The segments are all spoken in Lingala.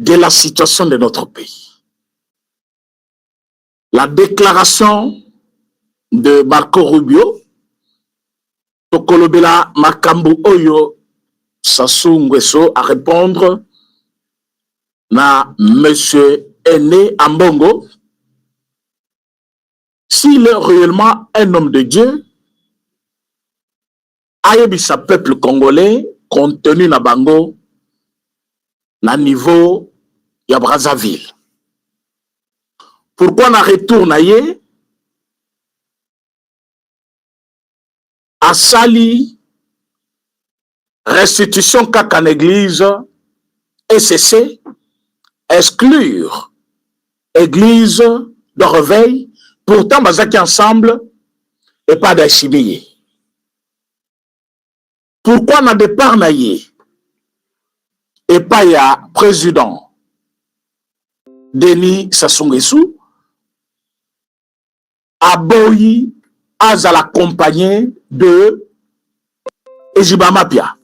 de la situation de notre pays. La déclaration de Marco Rubio, Tokolobela Makambu Oyo Sassou Nguesso à répondre na Monsieur Aîné Ambongo, s'il est réellement un homme de Dieu, ayebisa peuple congolais compte tenu na bango na niveau ya Brazzaville. Pourquoi na retourne aye asali restitution kaka en église ECC, exclure église de réveil, pourtant bazaki ensemble et pas d'achimie. Pourquoi na départ na ye et pas ya président Denis Sassou Nguesso aboyi azala accompagné de Ejiba Mapia.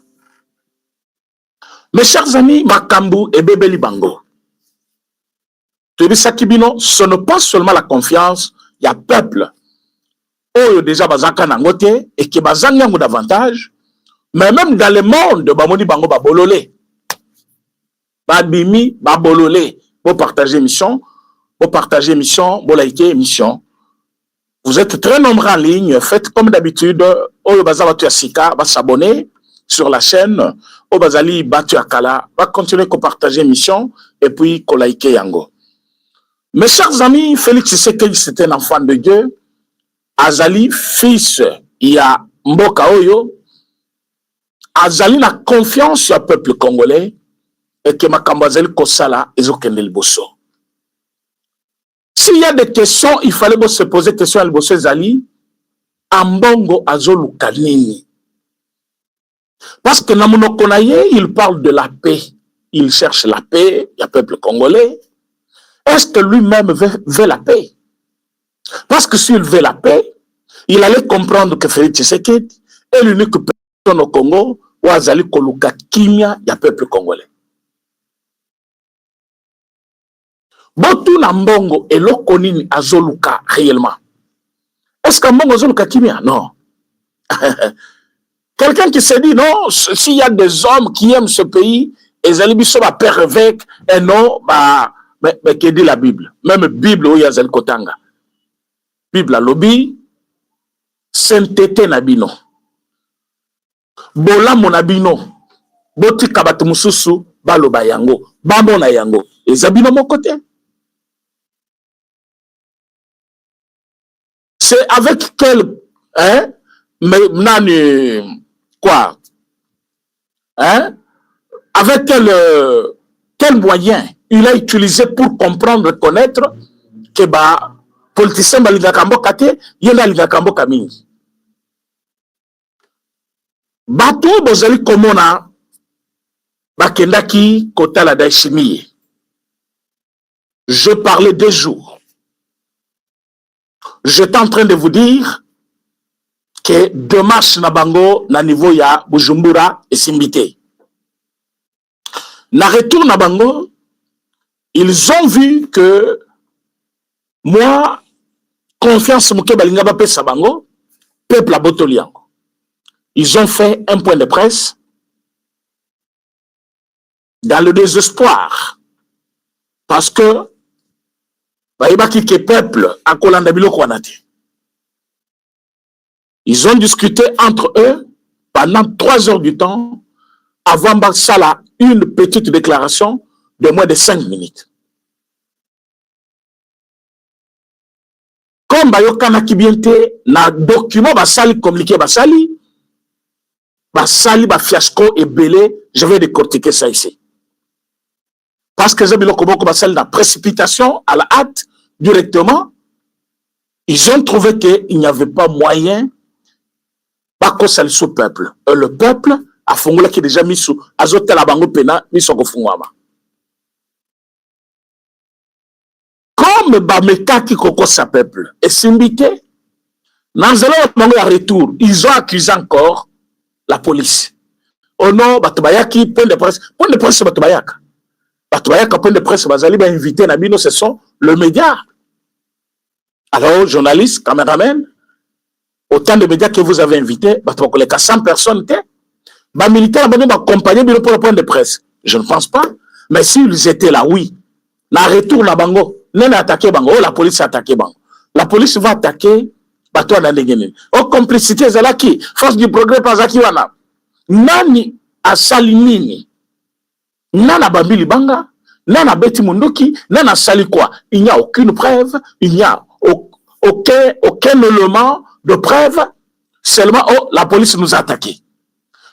Mes chers amis, Makambu et Bébé Libango, ce n'est pas seulement la confiance, il y a peuple. Oh, déjà, bazaka nangote, et qui bazangango davantage, mais même dans le monde, bamoni bango babolole. Babimi, babolole. Vous partagez mission, vous likez mission. Vous êtes très nombreux en ligne, faites comme d'habitude, oh, bazaba tu asika, va s'abonner sur la chaîne, Obazali Batu Akala, va continuer à partager mission et puis qu'on like yango. Mes chers amis, Félix Tshisekedi c'était un enfant de Dieu. Azali, fils, il y a Mboka Oyo. Azali na confiance au peuple congolais et que Makambazeli Kosala et Zokendel Bosso. S'il y a des questions, il fallait se poser des questions à Bosso Zali. Ambongo Azolu Kanini. Parce que Namuno Konaye, il parle de la paix. Il cherche la paix, il y a peuple congolais. Est-ce que lui-même veut la paix? Parce que s'il veut la paix, il allait comprendre que Félix Tshisekedi est l'unique personne au Congo où Azali Koluka Kimia, il y a peuple congolais. Botu Nambongo et Lokonini Azoluka réellement. Est-ce qu'Ambongo Azoluka Kimia? Non. Quelqu'un qui se dit, non, s'il y a des hommes qui aiment ce pays, et Zalibiso va père avec, et non, bah, mais qui dit la Bible? Même Bible, où il y a Zel Kotanga. Bible à lobby, sainteté nabino. Bola monabino. Boti kabatu mususu, balo bayango. Bambo na yango. Et Zabino mon côté. C'est avec quel, hein, mais nani, quoi, hein, avec quel moyen il a utilisé pour comprendre, connaître que bah politicien balingakambo kate yenda lingakambo kamingi bato bozali komona bakendaki kotala daishimiye. Je parlais 2 jours. J'étais en train de vous dire que démarche na bango na niveau ya Bujumbura et Simbité. Na retour na bango, ils ont vu que moi, confiance mouke balinga bape sabango, peuple à Botoliango. Ils ont fait un point de presse dans le désespoir. Parce que baïbaki ke peuple à Kolandabilo Kwanate. Ils ont discuté entre eux pendant 3 heures du temps avant Baksala une petite déclaration de moins de 5 minutes. Comme Bayokana Kibiente, na document basali communiqué basali fiasco et belé, je vais décortiquer ça ici. Parce que Zabilo Koboko basali la précipitation à la hâte directement, ils ont trouvé qu'il n'y avait pas moyen de salir sous peuple. Et le peuple a fongola qui est déjà mis sous azote la bango pena mis sous kofungwama. Comme Bameka qui koko sa peuple et Simbité, dans le retour, ils ont accusé encore la police. Oh non, Batobayaki, point de presse Batobayaka. bato bayaka point de presse bazali ba invité na bino, ce sont le média. Alors journalistes, caméramen, autant de médias que vous avez invités, bato bakoleka 100 personnes te ba militaire ba accompagner bino pour le point de presse. Je ne pense pas, mais s'ils étaient là, oui. Na retour na bango, nene attaqué bango, oh la police a attaqué bango. La police va attaquer bato na ndengene. Oh complicité zalaki, force du progrès pazaki wana. Nani asali nini? Nana bambili banga, nana beti munduki, nana sali quoi? Il n'y a aucune preuve, il n'y a aucun élément de preuve, seulement oh la police nous a attaqué.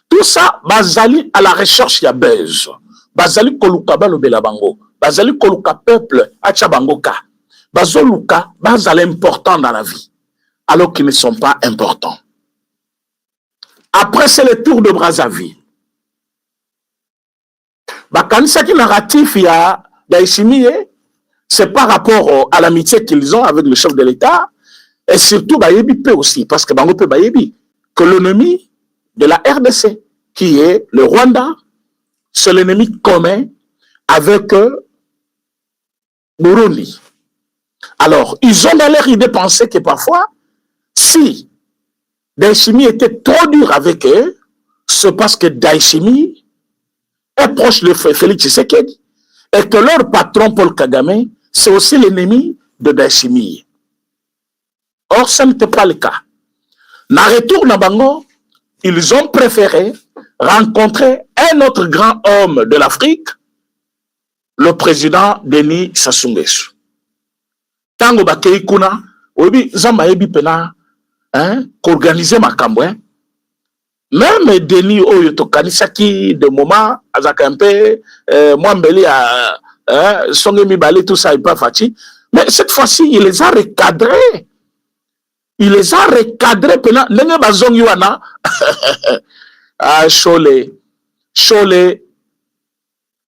Tout ça, bazali à la recherche ya buzz. Bazali koluka balobela bango. Bazali koluka peuple acha bangoka. Bazoluka bazali important dans la vie, alors qu'ils ne sont pas importants. Après, c'est le tour de Brazzaville. Bakanisa qui narratif il y a d'Aïchimie, c'est par rapport à l'amitié qu'ils ont avec le chef de l'État, et surtout Bayebi peut aussi, parce que Bango peut Bayebi, que l'ennemi de la RDC, qui est le Rwanda, c'est l'ennemi commun avec Burundi. Alors, ils ont dans leur idée pensé que parfois, si Daïchimi était trop dur avec eux, c'est parce que Daïchimi est proche de Félix Tshisekedi et que leur patron Paul Kagame, c'est aussi l'ennemi de Daïchimi. Or, ça n'était pas le cas. Na retour na bango, ils ont préféré rencontrer un autre grand homme de l'Afrique, le président Denis Sassou Nguesso. Tango bakei kuna, obi zamba ebi pena, qu'organiser makambo, même Denis oyo to kanisaki de moment azaka un peu moi mbeli a songe mi balé tout ça il pas fati, mais cette fois-ci il les a recadrés. Il les a recadrés pena ndenge bazongi wana ah Chole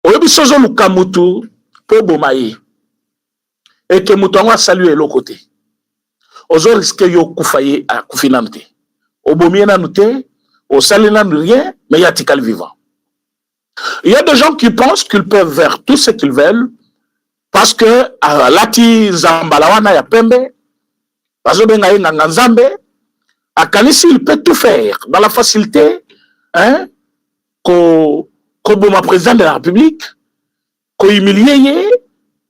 oyebi sozo lukamutu po bomaye et que mutongo a salué l'autre côté. Ozo risque yo kufaye a kufinante. Obomie na nute, au salina rien, mais il y a tikal vivant. Il y a des gens qui pensent qu'ils peuvent faire tout ce qu'ils veulent parce que lati zambalawana ya pembe, bazo benga yenga nzambe, akanisi il peut tout faire dans la facilité, ko boma président de la République, ko humilier,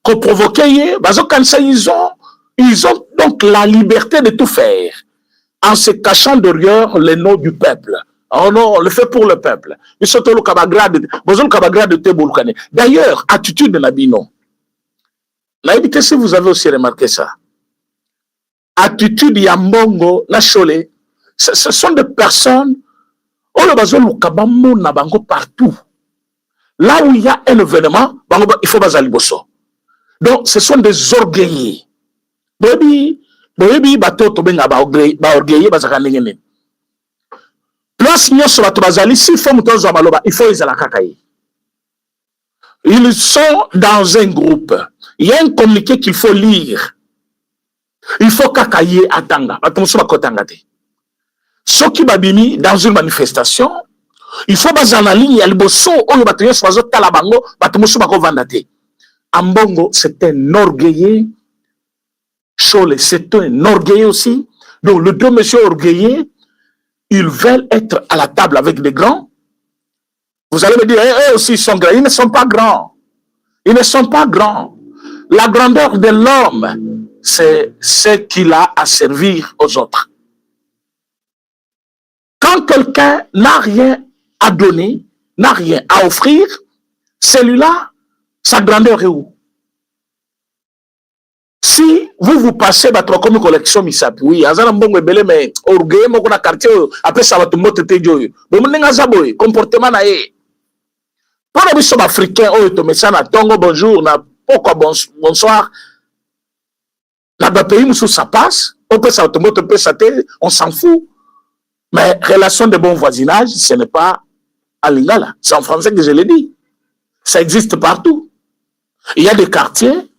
ko provoquer, bazo kanisa ils ont donc la liberté de tout faire en se cachant derrière le nom du peuple. Oh non, on le fait pour le peuple. D'ailleurs, attitude de Nabino. Naïbité, si vous avez aussi remarqué ça. Attitude Yambongo, Nacholé, ce sont des personnes, partout. Là où il y a un événement, il faut bazali bosso. Donc, ce sont des orgueillés. Boyebi batoto benga ba orgueillé bazaka ndenge. Place nyonso bato bazali si faut mutozo maloba il faut ezala kakaye. Ils sont dans un groupe. Il y a un communiqué qu'il faut lire. Il faut kakaye atanga. Batomso bakotanga te. Soki babimi dans une manifestation, il faut bazana ligne ya liboso oyo bato nyonso bazotala bango batomso bakovanda te. Ambongo c'est un orgueillé. Chole, c'est un orgueillé aussi. Donc, les deux messieurs orgueillés, ils veulent être à la table avec des grands. Vous allez me dire, eux aussi, ils sont grands. Ils ne sont pas grands. Ils ne sont pas grands. La grandeur de l'homme, c'est ce qu'il a à servir aux autres. Quand quelqu'un n'a rien à donner, n'a rien à offrir, celui-là, sa grandeur est où? Si vous passez votre comme collection misapi, oui, azana mbongo ebele mais orgueil moko na quartier après ça va tout moto te joyo. Bo mninga zaboy comportement na ye. Pour les biso africains oyo to mesana tongo bonjour na pourquoi bonsoir. Dans le pays où ça passe, on peut ça tout moto peut ça on s'en fout. Mais relation de bon voisinage, ce n'est pas à Lingala, c'est en français que je l'ai dit. Ça existe partout. Il y a des quartiers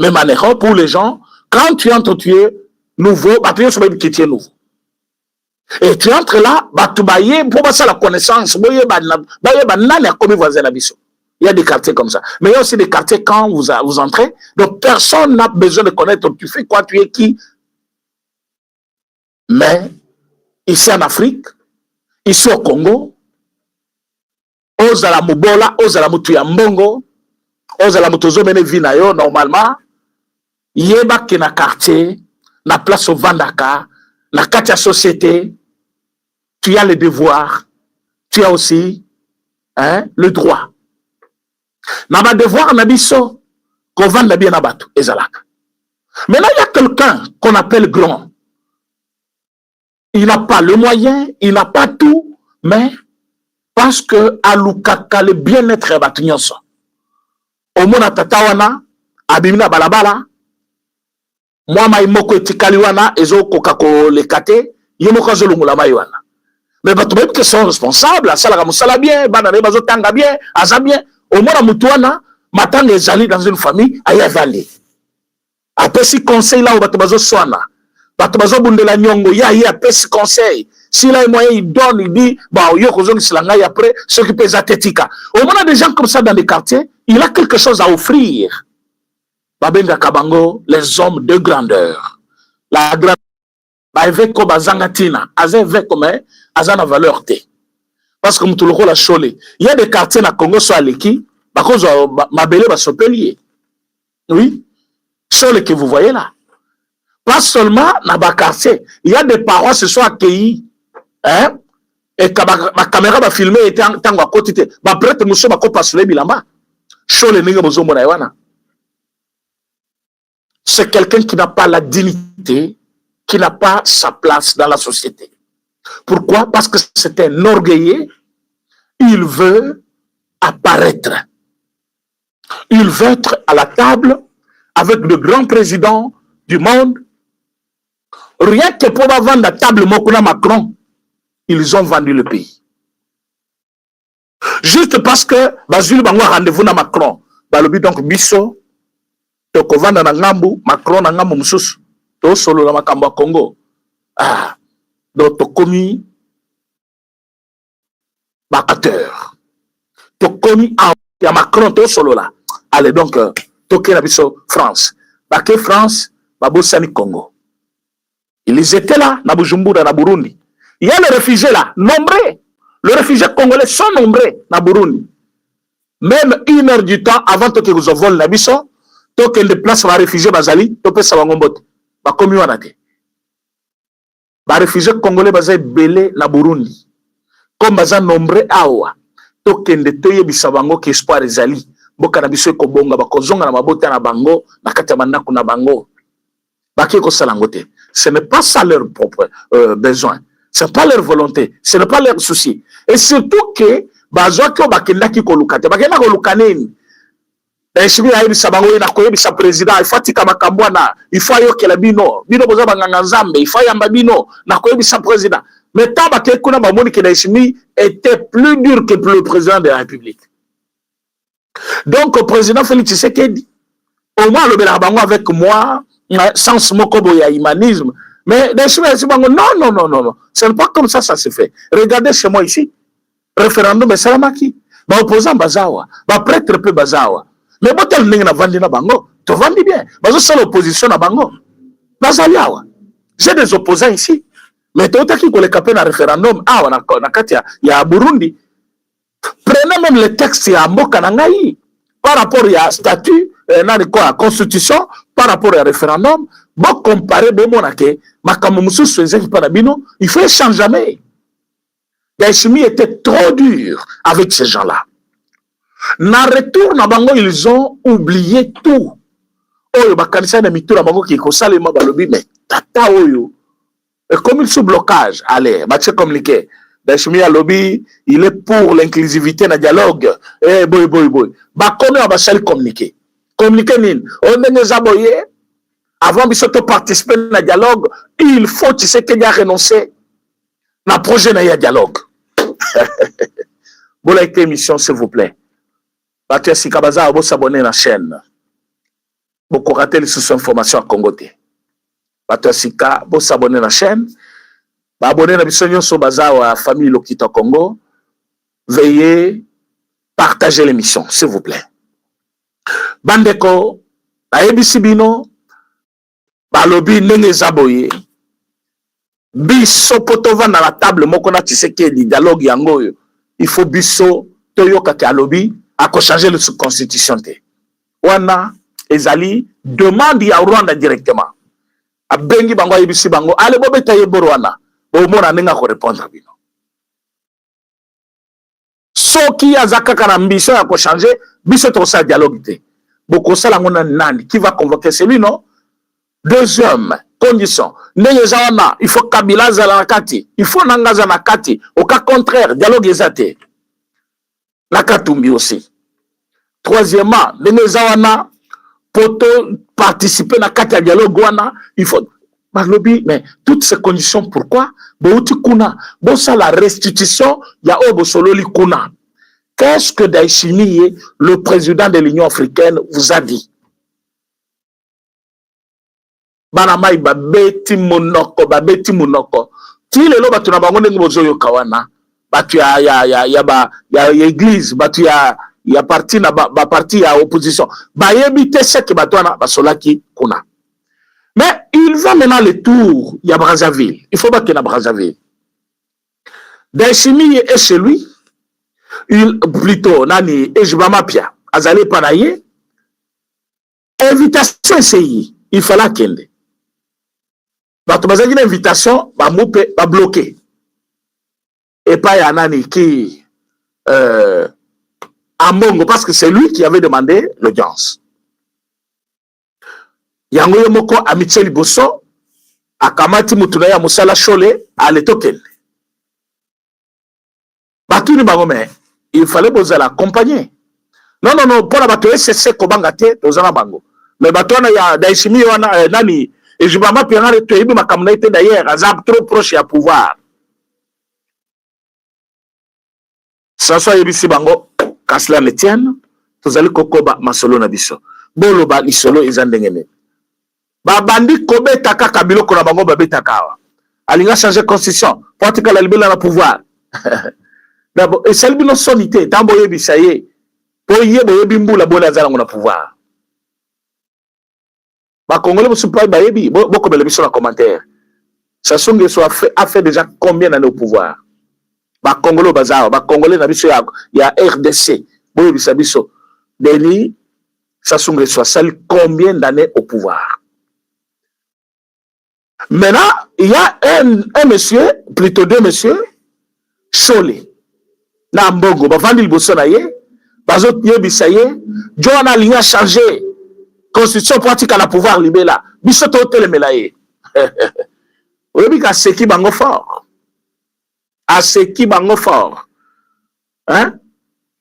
même en Europe, pour les gens, quand tu entres, tu es nouveau, tu es nouveau. Et tu entres là, tu bailles pour passer la connaissance, tu bailles comme voisin d'habitation. Il y a des quartiers comme ça. Mais il y a aussi des quartiers quand vous entrez. Donc, personne n'a besoin de connaître tu fais quoi, tu es qui. Mais, ici en Afrique, ici au Congo, ozala mubola, ozala mutu ya mbongo, ozala mutu ozomene vi na yo, normalement, yeba ke na quartier, na place au Vandaka, na kati ya société, tu as le devoir, tu as aussi le droit. Na ba devoir na biso, qu'on vende bien na bato, ezalaka. Maintenant, il y a quelqu'un qu'on appelle grand. Il n'a pas le moyen, il n'a pas tout, mais parce que alukaka le bien-être ya bato nyonso. Omona tata wana, abimina balabala, moi mai moko etikali wana, ezo kokako le kate, yemoko azolungula mai wana. Mais bato même qui sont responsables, asalaka musala bien, banane bazo tanga bien, aza bien. Omona mutu wana, matanga ezali dans une famille, ayavali. Après si conseil là, bato bazo soana. Bato bazo bundela nyongo, ya après si conseil. S'il a un moyen, il donne, il dit, bah, yo kozongi silanga, et après, s'occuper de zatetika. On a des gens comme ça dans les quartiers, il a quelque chose à offrir. Babenga Kabango, les hommes de grandeur. La grandeur, avec comme Azangatina, avec comme Azana valeur T. Parce que Moutoulo la Cholé. Il y a des quartiers dans Congo, soit Leki, par contre, ma belle va se pelier. Oui. Cholé que vous voyez là. Pas seulement dans les quartiers. Il y a des parents qui se sont accueillis. Hein? Et quand ma caméra va filmer, et tant à côté, ma prête, monsieur, ma copa sur les bilamba. Cholé n'est pas besoin de c'est quelqu'un qui n'a pas la dignité, qui n'a pas sa place dans la société. Pourquoi? Parce que c'est un orgueilleux. Il veut apparaître. Il veut être à la table avec le grand président du monde. Rien que pour vendre la table Mokuna Macron, ils ont vendu le pays. Juste parce que Bazuli Bango a rendez-vous à Macron. Balobi donc Bisso. Tokovanda na ngambu, Macron na ngambu mususu. To solo la makambo ya Congo. Ah. Donc tokomi bakateur. Tokomi ya Macron to solo la. Allez donc toke na biso France. Bake France, babosani Congo. Ils étaient là na Bujumbura na Burundi. Il y a les réfugiés là, nombreux. Les réfugiés congolais sont nombreux na Burundi. Même 1 heure du temps avant que vous envolez la biso, donc les places va réfugier bazali to pesa bangombote ba komi wana te ba réfugié congolais bazali belé na Burundi comme baza nombreux awa to kende to yebisa bango ke espoir ezali boka na biso ko bonga ba kozonga na mabota na bango na kati ya bandako na bango ba ke ko salango te. Ce n'est pas ça leur propre besoin, c'est pas leur volonté, ce n'est pas leur souci. Et surtout que bazwa ko bakendaki ko lukate bakenda ko lukaneni. Il faut que président, il faut que il faut que la bino boza banganga nzambe, il faut yamba bino na koyebisa président. Mais taba ke kuna ba moni que Naishimi était plus dur que le président de la République. Donc le président Félix Tshisekedi au moins le bango avec moi sans mokobo ya humanisme. Mais Naishimi bango non, ce n'est pas comme ça se fait. Regardez chez moi ici. Référendum salamaki. Ba opposant bazawa, ba prêtre peu bazawa. Mais bon, tel n'est pas vendu na bango, tu vendis bien. Parce que l'opposition na bango. J'ai des opposants ici. Mais tu as qui les capé dans le référendum, il y a Burundi. Prenez même le texte, il y a Mboka Nangaï. Par rapport à statut, la constitution, par rapport au référendum, bon comparer, bon monake, il faut échanger jamais. Daishimi était trop dur avec ces gens-là. Na retour na bango, ils ont oublié tout. Oyo bakanisa na mitura bango ki ko salema balobi mais tata oyo. Et comme il sous blocage, allez, match communiqué. Daishimi a lobby, il est pour l'inclusivité na dialogue. Eh boy. Ba kono ba sali communiquer. Communiquer nin. On ne aboyé avant biso to participer na dialogue, il faut tu sais qu'il y a renoncé na projet na ya dialogue. Bon la émission s'il vous plaît. Batia Sikabaza, vous s'abonner à la chaîne. Beaucoup rater les sous-informations à Congo. Batia Sika, vous s'abonner à la chaîne. Abonner à la mission sur Baza ou à la famille Lokita Congo. Veillez partagez l'émission, s'il vous plaît. Bandeko, bayebi bino, balobi ndenge zaboye. Biso potova na la table moko na Tshisekedi dialogue yango yo. Il faut biso toyoka ke alobi ako changer le constitution te. Wana ezali demande ya Rwanda directement. Abengi bango ayebisi bango ale bobeta yeboro wana. Bo mona ndenge ko répondre bino. Soki azaka kana ambition ya ko changer biso to sa dialogue te. Boko sala ngona nani qui va convoquer celui non? Deuxième condition, il faut Kabila Zalakati, il faut Nangaza Nakati. Au cas contraire, dialogue ezate. Nakatumbi aussi. Troisièmement, Nenezawana, pour participer à Kati dialogue, il faut. Mais toutes ces conditions, pourquoi? Ça la restitution, il y a Obosololi Kuna. Qu'est-ce que Daishimi, le président de l'Union africaine, vous a dit? Banamai babeti monoko ti lelo batu na bango ndenge bozoyo kawana batu ya église batu ya parti na ba parti ya opposition bayebi te seke batu wana basolaki kuna. Mais il va maintenant le tour ya Brazzaville, il faut que na Brazzaville Daishimi est chez lui, il plutôt nani Ejibama Pia azali panaye invitation c'est il fallait kende. Bato bazaki une invitation, ba bloqué. Et pas Yanani qui Ambongo, parce que c'est lui qui avait demandé l'audience. Yango yomoko Amicheli Bosso, akamati mutunaya musala chole, ale token. Batu ni bagome, il fallait boza l'accompagner. Non, pour la bato SSC kobangate, tozana bango. Mais bato na ya Daishimi wana nani et je vais m'appeler tu es ma communauté d'ailleurs, azab trop proche à pouvoir. Ça soit ici bango, kasla ne tienne, tous allez kokoba masolo na biso. Bolo ba isolo izandengene. Ba bandi kobe taka kabilo kona bango ba betakawa. Alinga changer constitution, pratique la libération na pouvoir. D'abord, et celle bino sonité, tambo yebi saye. Po yebo yebi mbula bona zala ngona pouvoir. Ba Congolais ne pas bayebi beaucoup de sur la commentaire. Sassou Nguesso a fait déjà combien d'années au pouvoir? Ba Congolais bazar, ba Congolais na biso ya RDC. Boyo bisabiso. Deni Sassou Nguesso a sali combien d'années au pouvoir? Maintenant, il y a un monsieur, plutôt deux messieurs, Chole. Na Mbongo, ba Vandil Bosonaye, bazot yebisaye, Joana Liga changé. Constitution pratique à la pouvoir libéla. Bisoto telemelaye. Oui, à ce qui bango fort. À ce qui bango fort. Hein?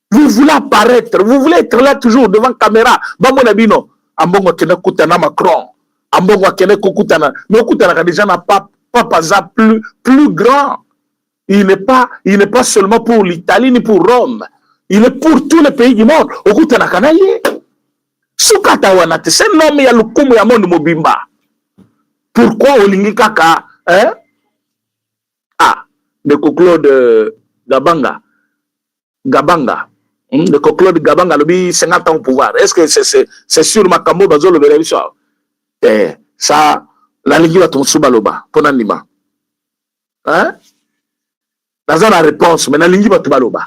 Vous voulez apparaître, vous voulez être là toujours devant caméra. Bamonabino, Ambongo kene kutana Macron. Ambongo kene kutana. Mais kutana déjà n'a pas plus grand. Il n'est pas seulement pour l'Italie ni pour Rome. Il est pour tous les pays du monde. Okutana kanaye. Sukata wanate, c'est nommé ya lukumu ya monde mobimba. Pourquoi olingi kaka, hein? Ah, de Claude Gabanga. De Claude Gabanga, le 50 ans au pouvoir. Est-ce que c'est sur ma camo bazo le verre ça? Ça, la ligue va tomber sous baloba, pour n'anima. Hein? Dans la réponse, mais la ligue va tomber baloba.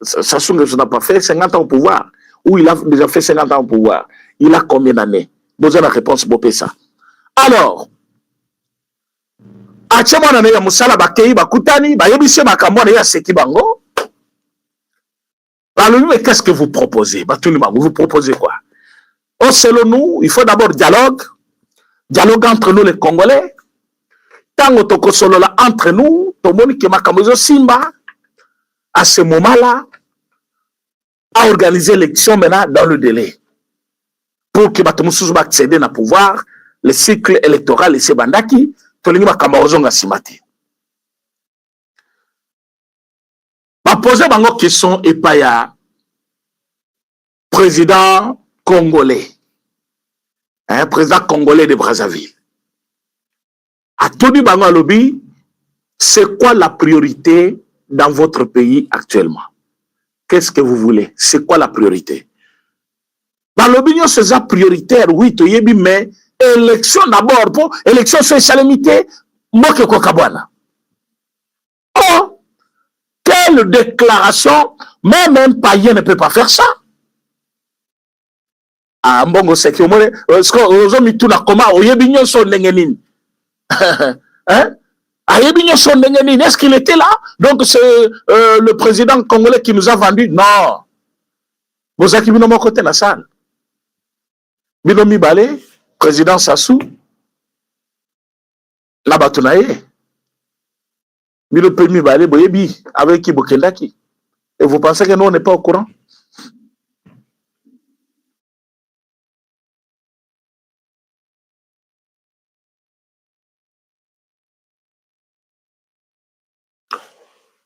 Ça n'a pas fait 50 ans au pouvoir. Ou il a déjà fait 50 ans au pouvoir. Il a combien d'années? Besoin de la réponse pour ça. Alors, à ce moment-là, il y a Moussala Bakei, Bakutani, Bayobisse Bakamon et Seki Bango. Alors, mais qu'est-ce que vous proposez? Vous proposez quoi? Oh, selon nous, il faut d'abord dialogue entre nous les Congolais. Tant que solo là entre nous, tout le monde qui m'a comme Simba, à ce moment-là, à organiser l'élection maintenant dans le délai. Pour que Batoumoussou accède à pouvoir, le cycle électoral et ses bandaki, tout le monde a simati. Ma poser une question et pas ya président congolais, président congolais de Brazzaville. À Tony Bango Lobby, c'est quoi la priorité dans votre pays actuellement? qu'est-ce que vous voulez? C'est quoi la priorité? Dans l'opinion, c'est ça prioritaire, oui, mais élection d'abord, pour élection c'est salamité, moke kokabwana. Oh, quelle déclaration, même un païen ne peut pas faire ça. Ah, mbongo c'est que moi, hein? Est-ce qu'il était là? Donc c'est le président congolais qui nous a vendu? Non. Vous avez mis mon côté la salle. Binomi Balé, président Sassou, la batonaye. Bino Pemi Balé, Boyebi, avec qui Bokendaki. Et vous pensez que nous, on n'est pas au courant?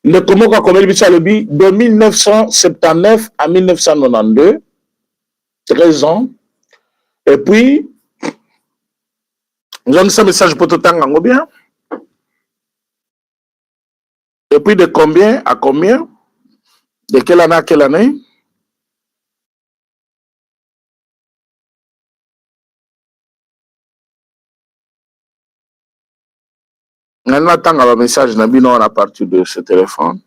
Le Komoko Komel Bichalobi, de 1979 à 1992, 13 ans. Et puis, nous avons ce message pour tout le temps, bien. Et puis, de combien à combien? De quelle année à quelle année? On attend un message à partir de ce téléphone.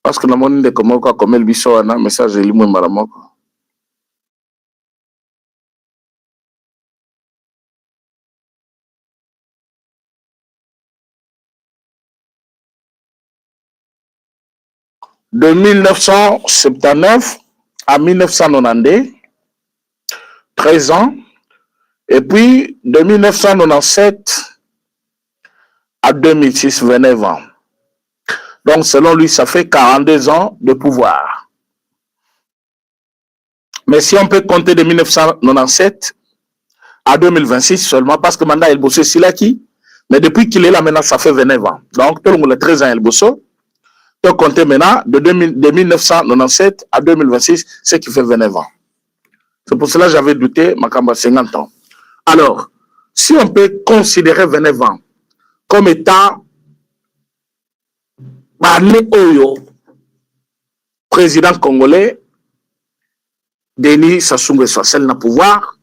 Parce que nous avons dit comment Komel Bicho un message de l'imou maramoko. De 1979 à 1992, 13 ans. Et puis, de 1997 à 2006, 29 ans. Donc, selon lui, ça fait 42 ans de pouvoir. Mais si on peut compter de 1997 à 2026 seulement, parce que maintenant, il bosse Silaki, mais depuis qu'il est là maintenant, ça fait 29 ans. Donc, tout le monde a 13 ans, il bosse. Donc, compter maintenant de 1997 à 2026, ce qui fait 29 ans. C'est pour cela que j'avais douté, Makamba 50 ans. Alors, si on peut considérer 29 ans comme étant Barné Oyo, président congolais, Denis Sassou Nguesso n'a pouvoir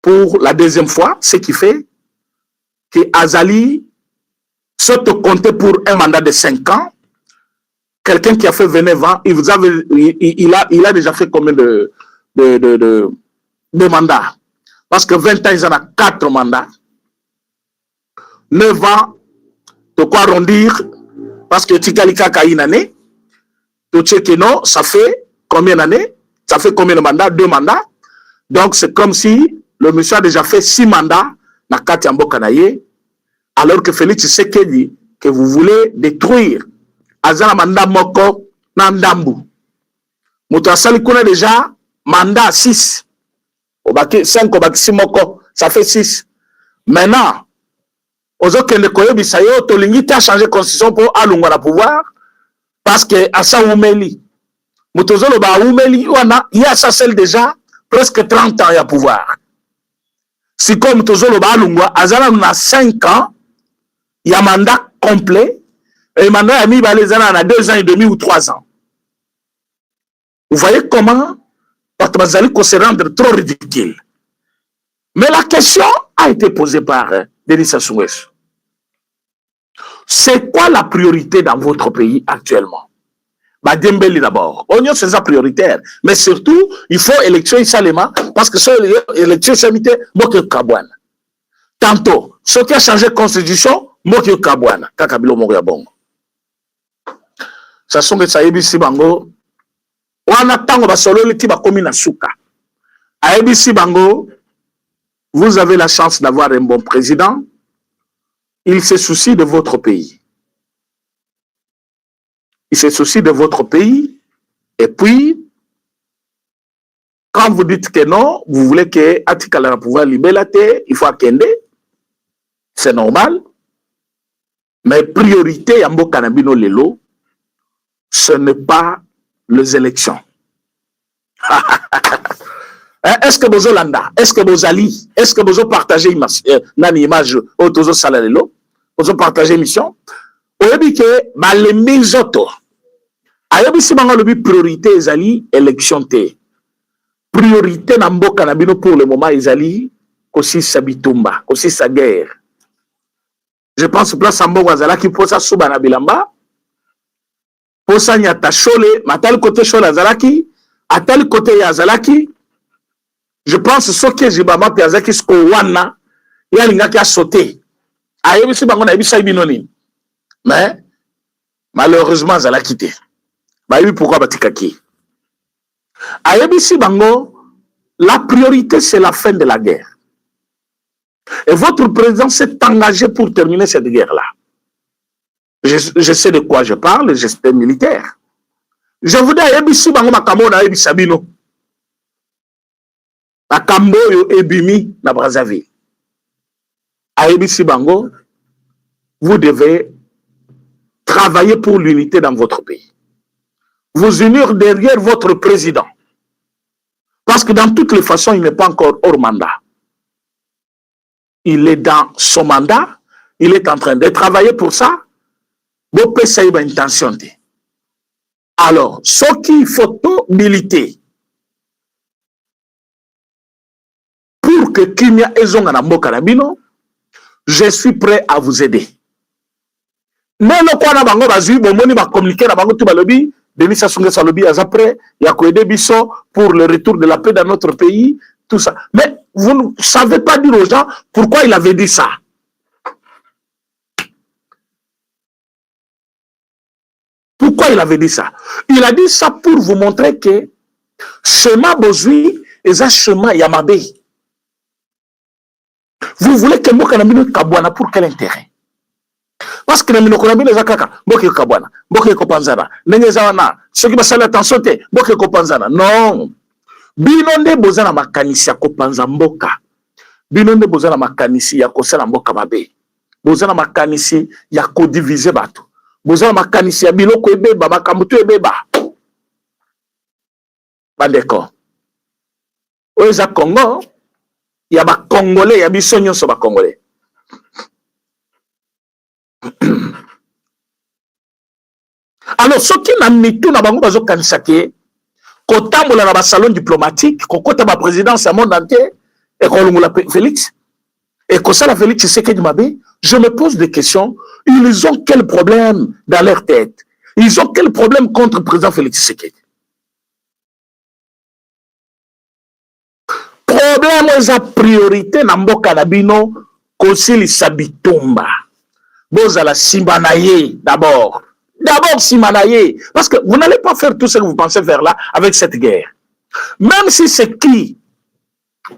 pour la deuxième fois, ce qui fait que Azali s'auto-comptait pour un mandat de 5 ans. Quelqu'un qui a fait 29 ans, il a déjà fait combien de mandats? Parce que 20 ans, ils en ont 4 mandats. 9 ans, de quoi arrondir? Parce que Tikalika a une année. Non, ça fait combien d'années? Ça fait combien de mandats? 2 mandats. Donc, c'est comme si le monsieur a déjà fait 6 mandats dans Katiambo Kanaye, alors que Félix Tshisekedi, que vous voulez détruire, Azala mandat moko Nandambu. Moutassali connaît déjà mandat 6. 5 au 6 moko, ça fait 6. Maintenant, Ozoke Ndekoye Bisayo, Tolingita a changé de constitution pour alunga la pouvoir, parce que Assa Oumeli, Moutozolo ba Oumeli, il y a ça celle déjà presque 30 ans à pouvoir. Si comme Moutozolo ba alunga, Azala a 5 ans, il y a mandat complet, et mandat a mis les années à 2 ans et demi ou 3 ans. Vous voyez comment Patmazali se rendre trop ridicule. Mais la question a été posée par Denis Sassou Nguesso. C'est quoi la priorité dans votre pays actuellement? Dembélé d'abord. Oignon, c'est ça prioritaire. Mais surtout, il faut élection Isalema parce que c'est l'élection Samité, Mokyo Kabouane. Tantôt, ce qui a changé de constitution, Mokyo Kabouane. Kakabilo Moriabongo. Sassou Nguesso a ABC Bango. Wana tango basolo le tiba komi na suka. A ABC Bango, vous avez la chance d'avoir un bon président. Il se soucie de votre pays. Il se soucie de votre pays. Et puis, quand vous dites que non, vous voulez que Atikala pouvoir libérer, il faut akende. C'est normal. Mais priorité, Yambo Kanabino Lelo, ce n'est pas les élections. Est-ce que vous Landa, est-ce que vous Ali, est-ce que vous partagez une image au Tozo Salalelo, vous partagez mission? oyebi ke balembi nzoto ayebisi bango lobi priorité ezali élection te. Priorité na mboka na bino pour le moment ezali kosisa bitumba, kosisa guerre. Je pense place Ambongo azalaki posa suba na bilamba, posa nyata shole, matali côté shole azalaki, atali côté ya azalaki. Je pense soki jibama pe azaki sko wana ya lingaki a sauté. Ayebisi bango na yebisa binoni. Mais malheureusement azalaki te. Bayebi pourquoi batikaki. Ayebisi bango, la priorité c'est la fin de la guerre. Et votre président s'est engagé pour terminer cette guerre-là. Je sais de quoi je parle, j'étais militaire. Je vous dis, ayebisi bango makambo na ayebisa bino. Makambo yo ebimi na Brazzaville. Ayebisi bango, vous devez travailler pour l'unité dans votre pays. Vous unir derrière votre président. Parce que dans toutes les façons, il n'est pas encore hors mandat. Il est dans son mandat, il est en train de travailler pour ça. Bon, ça y est, intention. Alors, ce qui faut militer pour que Kimia Ezonga na mboka na bino, je suis prêt à vous aider. Mais le quoi na bango bazui bomoni ba communiquer na bango tout balobi Denis Sassou Nguesso lobi après il y a aider biso pour le retour de la paix dans notre pays, tout ça. Mais vous ne savez pas dire aux gens pourquoi il avait dit ça. Pourquoi il avait dit ça? Il a dit ça pour vous montrer que chemin Bozui et un chemin Yamabe. Vous voulez que Mboka na bino kabwana pour quel intérêt? Parce que nous avons des akaka, Mboka kabwana, Mboka kopanzana, nenyezawana, ceux qui basala attention te, Mboka kopanzana. Non. Binonde bozana makanisi ya kopanza mboka. Binonde bozana makanisi ya kosala mboka mabe. Bozana makanisi ya kodiviser bato. Bozana makanisi ya biloko ebeba, makambutu ebeba. Bandeko. Oeza Congo, ya ba Congolais, ya biso nyonso ba Congolais. Alors, ce qui n'a mis tout na bango bazo kanisa ke kotambola na ba salon diplomatique, kokota ba présidence à monde entier et kolongola Félix et kosala Félix Tshisekedi Mabe, je me pose des questions. Ils ont quel problème dans leur tête? Ils ont quel problème contre le président Félix Tshisekedi? Problème eza priorité na mboka na bino kosilisa bitumba. Bozala simbanaye d'abord. D'abord simbanaye. Parce que vous n'allez pas faire tout ce que vous pensez faire là avec cette guerre. Même si c'est qui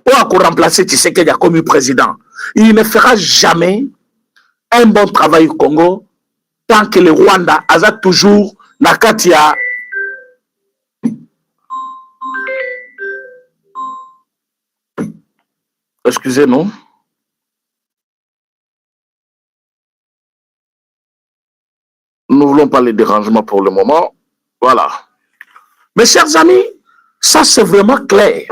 pour remplacer Tshisekedi comme président, il ne fera jamais un bon travail au Congo tant que le Rwanda a toujours la Katia. Excusez-nous. Nous ne voulons pas les dérangements pour le moment. Voilà. Mes chers amis, ça c'est vraiment clair.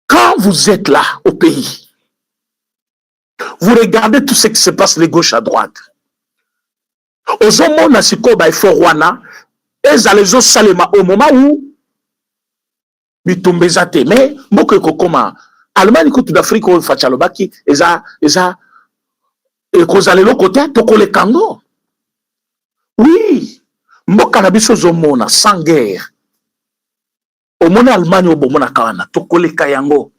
Quand vous êtes là au pays, vous regardez tout ce qui se passe de gauche à droite. Aux hommes, on a ce qu'on va faire Rwanda, et à les autres salema au moment où bitumbezate. Mais beaucoup de comment Allemagne côté d'Afrique ou Fachalobaki, eza et kozalelo côté toko le Congo. Oui, mboka na biso zomona sans guerre. Au monde Allemagne au bomona kawana toko le kayango.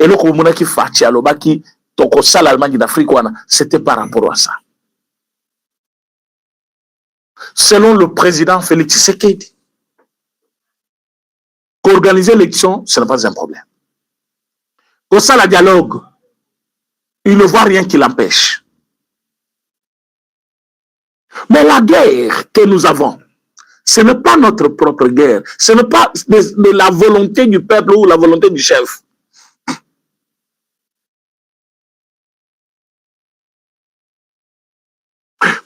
Et le komona ki Fachalobaki toko sala Allemagne d'Afrique wana, c'était par rapport à ça. Selon le président Félix Tshisekedi, qu'organiser l'élection, ce n'est pas un problème. Pour ça, le dialogue, il ne voit rien qui l'empêche. Mais la guerre que nous avons, ce n'est pas notre propre guerre. Ce n'est pas de la volonté du peuple ou la volonté du chef.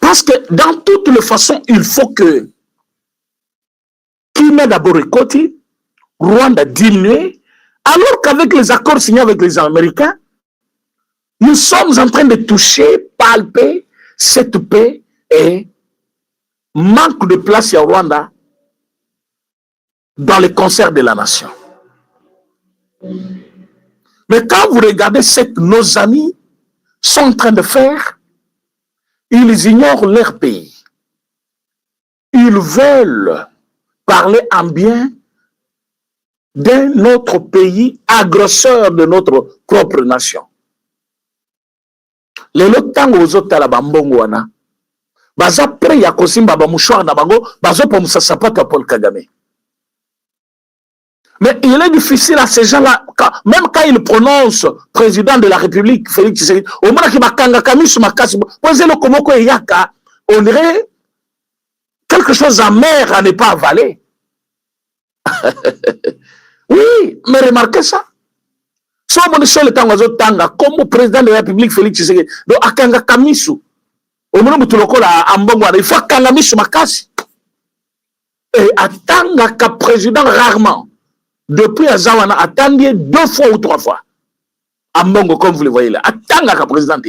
Parce que dans toutes les façons, il faut que qui met d'abord Ekoti, Rwanda diminue, alors qu'avec les accords signés avec les Américains, Nous sommes en train de toucher, palper cette paix et manque de place à Rwanda dans les concerts de la nation. Mais quand vous regardez ce que nos amis sont en train de faire, ils ignorent leur pays. Ils veulent parler en bien d'un autre pays agresseur de notre propre nation. Lelo tango ozotala bambongo wana baza pre ya kosimba ba mouchoir na bango bazo pomisa sapato ya Paul Kagame. Mais il est difficile à ces gens-là, même quand ils prononcent président de la République, Félix Tshisekedi, au moins qu'il bakanga kamisu makasi, posez le komoko et yaka, on dirait quelque chose amer à ne pas avaler. Oui, mais remarquez ça. So mon seul temps tanga comme président de la République Félix Tshisekedi, do akanga kamisu. Au moins mutulokola ambongo il faut kanga misu makasi. Et atanga ka président rarement. Depuis Azawana, attendez 2 fois ou 3 fois. Ambongo, comme vous le voyez là. Attendez ka président.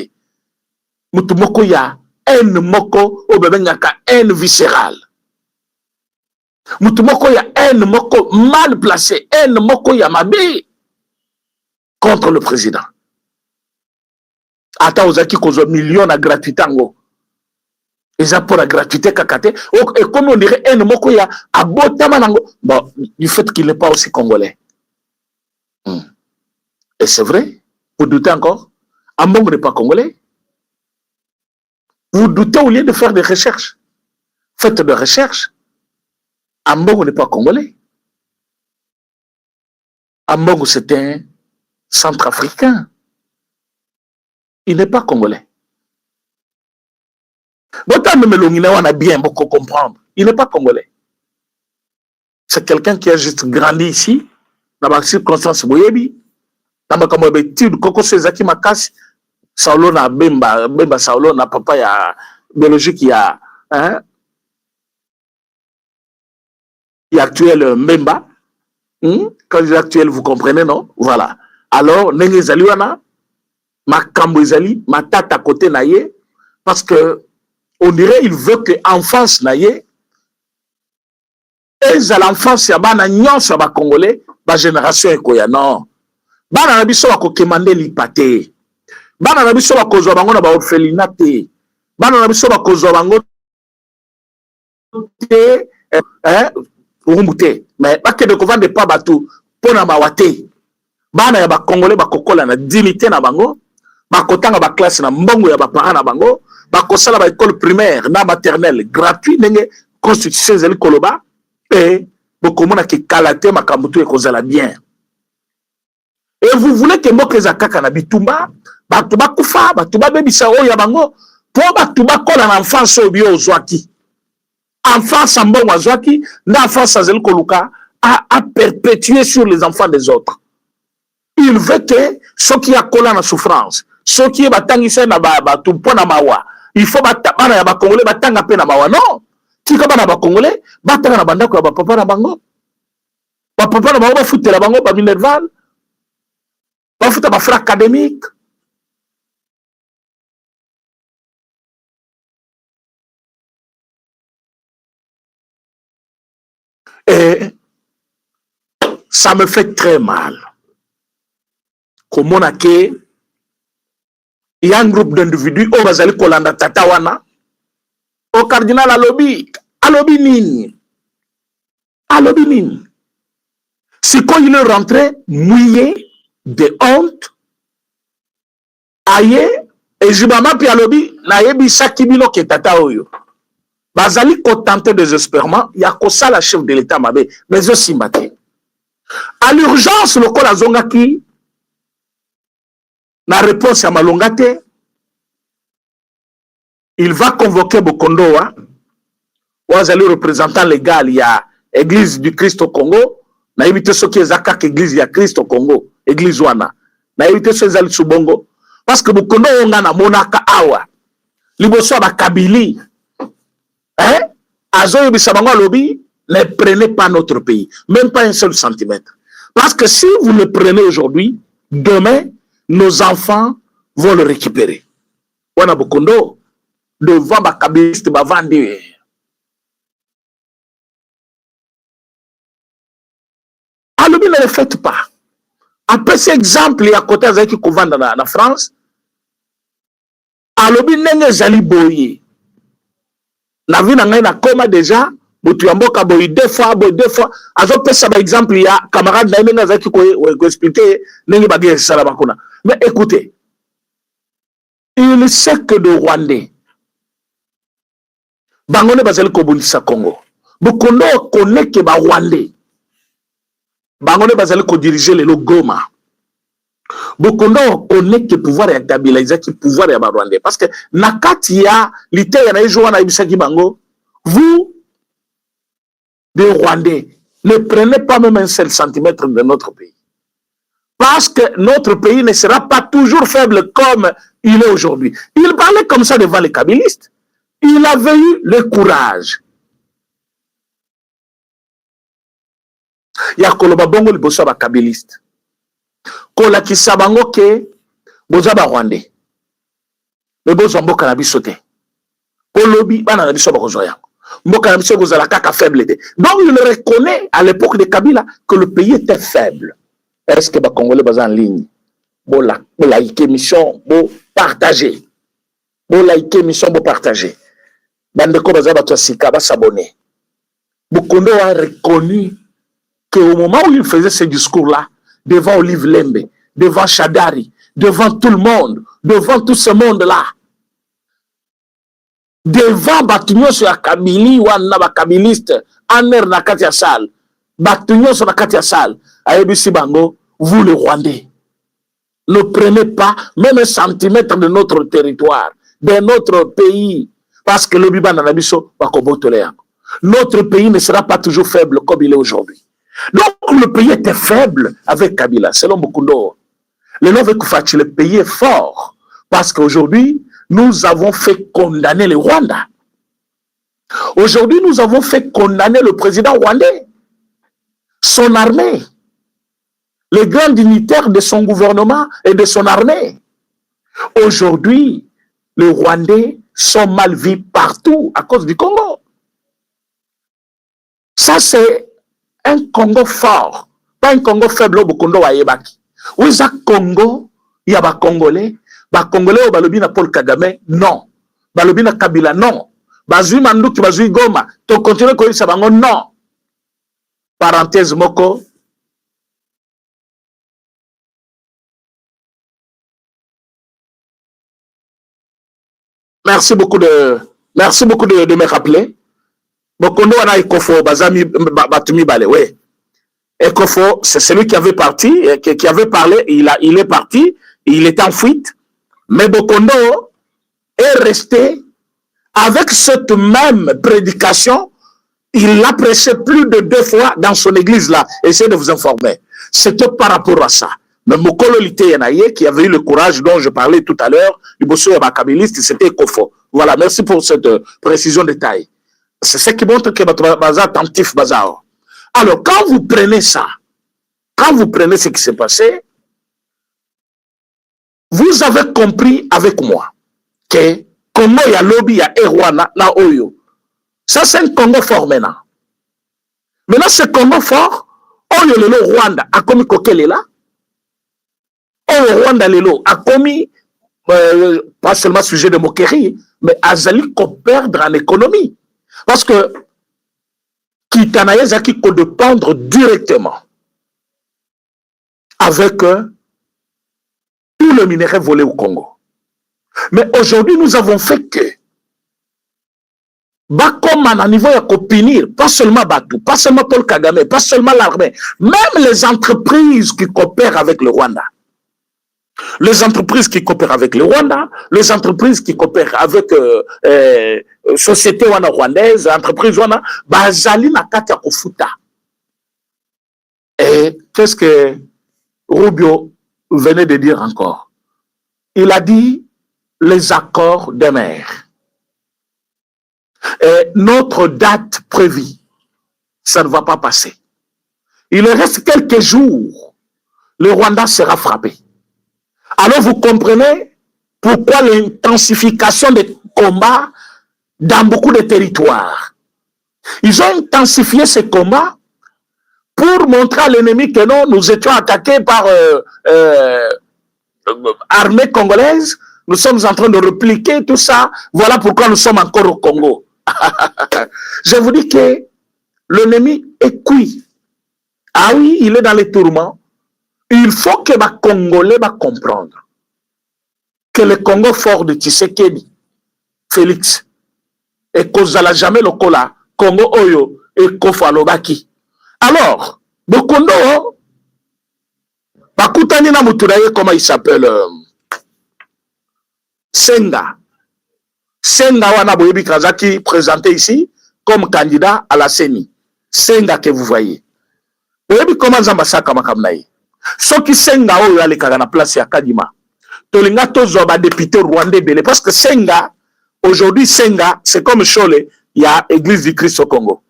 Mutumoko ya haine moko, obebengaka haine viscérale. Mutumoko ya haine moko mal placée, haine moko ya mabe contre le président. Ata ozaki kozo million na gratuité ngo. Eza pour la gratuité kakate. Et comme on dirait haine moko ya abotama nango. Bon, du fait qu'il n'est pas aussi congolais. Et c'est vrai, vous doutez encore, Ambongo n'est pas congolais. Vous doutez au lieu de faire des recherches. Faites des recherches. Ambongo n'est pas congolais. Ambongo, c'est un centrafricain. Il n'est pas congolais. On a bien beaucoup comprendre. Il n'est pas congolais. C'est quelqu'un qui a juste grandi ici, dans la circonstance boyebi, dans la communauté, Koko Sezaki Makasi, Saulo na Bemba Saulo na papa ya biologique ya hein, y actuel Mbemba. Quand je dis actuel, vous comprenez, non? Voilà. Alors, Nenge Zaliwana, ma Kambo Zali, ma tata à côté naye, parce que on dirait il veut que enfance naye, et à l'enfance, il y a bana nyonso ba congolais, ba génération ekoya non. Bana na biso ba ko kemande lipate. Bana na biso ba kozwa bango na ba orphelinat te. Bana na biso ba kozwa bango te urumute. Mais ba ke de ko vendre pas batou pona mawate. Bana ya ba congolais ba kokola na dignité na bango, ba kotanga ba classe na mbongo ya ba parents na bango, ba kosala ba école primaire na maternelle gratuit ndenge constitution zeli koloba. Et bokomona ki kalate makambutu ekozala bien. Et vous voulez que Mokeza kaka na bitumba, batuba kufa, batuba bebisa oya bango, po batuba kola na enfance obio ozwaki. Enfance ambongo azwaki, na enfance azeli koluka a perpétuer sur les enfants des autres. Il veut que ceux qui a kola na souffrance, ceux qui batangisa na batu pona mawa, il faut bana ya ba congolais batanga pe na mawa non. Tika bana ba congolais batanga na bandako ya ba papa na bango. Ba papa na bango ba futela bango ba minerval. Ba futa ba frais académique. Et ça me fait très mal. Comment on a que il y a un groupe d'individus au bazali kolanda tatawana au cardinal alobi nini. C'est quand il est rentré mouillé de honte, aye, et jibama pi alobi, na yebi sakibino ke tata oyo. Bazali ko tenter désespérément, ya kosa la chef de l'État mabe, mais aussi maté. À l'urgence, le kola zongaki, na réponse à malongate, il va convoquer Bokondoa, wazali représentant légal, il y a Église du Christ au Congo, na éviter ce qui est Zakak Église, il y a Christ au Congo, Église wana, na éviter ce qui est Subongo, parce que Bokondo on a monaka awa, liboso ba Kabili, hein, azoyo bisabango lobby, ne prenez pas notre pays, même pas un seul centimètre, parce que si vous le prenez aujourd'hui, demain, nos enfants vont le récupérer. On a beaucoup d'eau devant ma kabyliste, ma vendue. Alors, ne le faites pas. Après cet exemple, il y a côté qui couvre dans la France. Alors, nenge zali boye. La vie n'a coma déjà. Botu yamboka boye deux fois. Azo pesa par exemple, il y a camarade na nenge zaki ko expliquer nenge bagay sala bakuna. Mais écoutez, il sait que de Rwandais. Bangone bazali ko bulisa Congo. Bokondo connaît que ba Rwandais. Bangone bazali ko diriger le Goma. Bokondo connaît que pouvoir ya Kabila qui pouvoir ya ba Rwandais parce que nakati ya lite ya na joua na ibisaki bango. Vous des Rwandais, ne prenez pas même un seul centimètre de notre pays. Parce que notre pays ne sera pas toujours faible comme il est aujourd'hui. Il parlait comme ça devant les kabylistes. Il avait eu le courage. Il y a koloba bongo liboso ba kabylistes. Kola kisabango ke boza ba Rwandais. Mais bozo mboka na biso te. Kolobi bana na biso ba kozoya. Donc il reconnaît à l'époque de Kabila que le pays était faible. Est-ce que les Congolais sont en ligne? Bon, liker mission, bon, partager. Bon, liker mission, bon, partager. Bandeko Bazaba Tossika va s'abonner. Bokondo a reconnu qu'au moment où il faisait ce discours-là, devant Olive Lembe, devant Shadari, devant tout le monde, devant tout ce monde-là, devant Batunyo sur la Kabili ou la Kabiliste, Aner na Katia Sal, Batunyo sur la Katia Sal, Aebisi Bango, vous les Rwandais, ne prenez pas même un centimètre de notre territoire, de notre pays, parce que le Biban Nanabiso va kobotoler. Notre pays ne sera pas toujours faible comme il est aujourd'hui. Donc le pays était faible avec Kabila, selon beaucoup d'autres. Le pays est fort, parce qu'aujourd'hui, nous avons fait condamner le Rwanda. Aujourd'hui, nous avons fait condamner le président rwandais, son armée, les grands dignitaires de son gouvernement et de son armée. Aujourd'hui, les Rwandais sont mal vus partout à cause du Congo. Ça, c'est un Congo fort, pas un Congo faible au Congo Wayebaki. Où est-ce Congo? Il y a des Congolais. Les Congolais au Balobi na Paul Kagame, non. Balobi na Kabila, non. Bazui Mandouki, Bazui Goma, to continue ko isa bango, non. Parenthèse moko. Merci beaucoup de me rappeler. Bokondo wana Ekofo, Bazami Batumi Bale, ouais. Ekofo, c'est celui qui avait parlé, il est parti, il est en fuite. Mais Bokondo est resté avec cette même prédication. Il l'a prêché plus de 2 fois dans son église là. Essayez de vous informer. C'était par rapport à ça. Mais Mokolo Lite Yanaye, qui avait eu le courage dont je parlais tout à l'heure, du Bosso Bakabiliste, c'était Ekofo. Voilà, merci pour cette précision de taille. C'est ce qui montre que votre bazar attentif bazar. Alors, quand vous prenez ça, quand vous prenez ce qui s'est passé, vous avez compris avec moi que Congo ya lobby ya Erwana na Oyo. Ça, c'est un Congo fort maintenant. Maintenant, ce Congo fort, Oyo lelo Rwanda a commis Kokelela. Oyo Rwanda lelo a commis, pas seulement sujet de moquerie, mais Azali ko perdre en économie. Parce que Kitanaye Zaki ko dépendre directement avec tout le minerai volé au Congo. Mais aujourd'hui, nous avons fait que Bakoma à niveau de copinir, pas seulement Batou, pas seulement Paul Kagame, pas seulement l'armée, même les entreprises qui coopèrent avec le Rwanda. Les entreprises qui coopèrent avec le Rwanda, les entreprises qui coopèrent avec société rwandaise, entreprises rwanda, bazali na kati ya kofuta. Et qu'est-ce que Rubio venait de dire encore? Il a dit les accords de mer. Et notre date prévue, ça ne va pas passer. Il reste quelques jours, le Rwanda sera frappé. Alors vous comprenez Pourquoi l'intensification des combats dans beaucoup de territoires? Ils ont intensifié ces combats pour montrer à l'ennemi que non, nous étions attaqués par armée congolaise, nous sommes en train de répliquer tout ça, voilà pourquoi nous sommes encore au Congo. Je vous dis que l'ennemi est cuit. Ah oui, il est dans les tourments. Il faut que les Congolais comprennent que le Congo fort de Tshisekedi, Félix, et kozala jamais le kola, Congo Oyo, et Kofalobaki. Alors, Bokondo, Bakutani na Muturaye, comment il s'appelle? Senga. Senga wana Boyebi Kazaki présenté ici comme candidat à la CENI. Senga que vous voyez. Boyebi comment Zambasaka makamnaï. Ce qui Senga oyo alekaka na place ya Kadima. Tolinga tozo ba député rwandais belé parce que Senga aujourd'hui Senga c'est comme Chole, il y a église du Christ au Congo.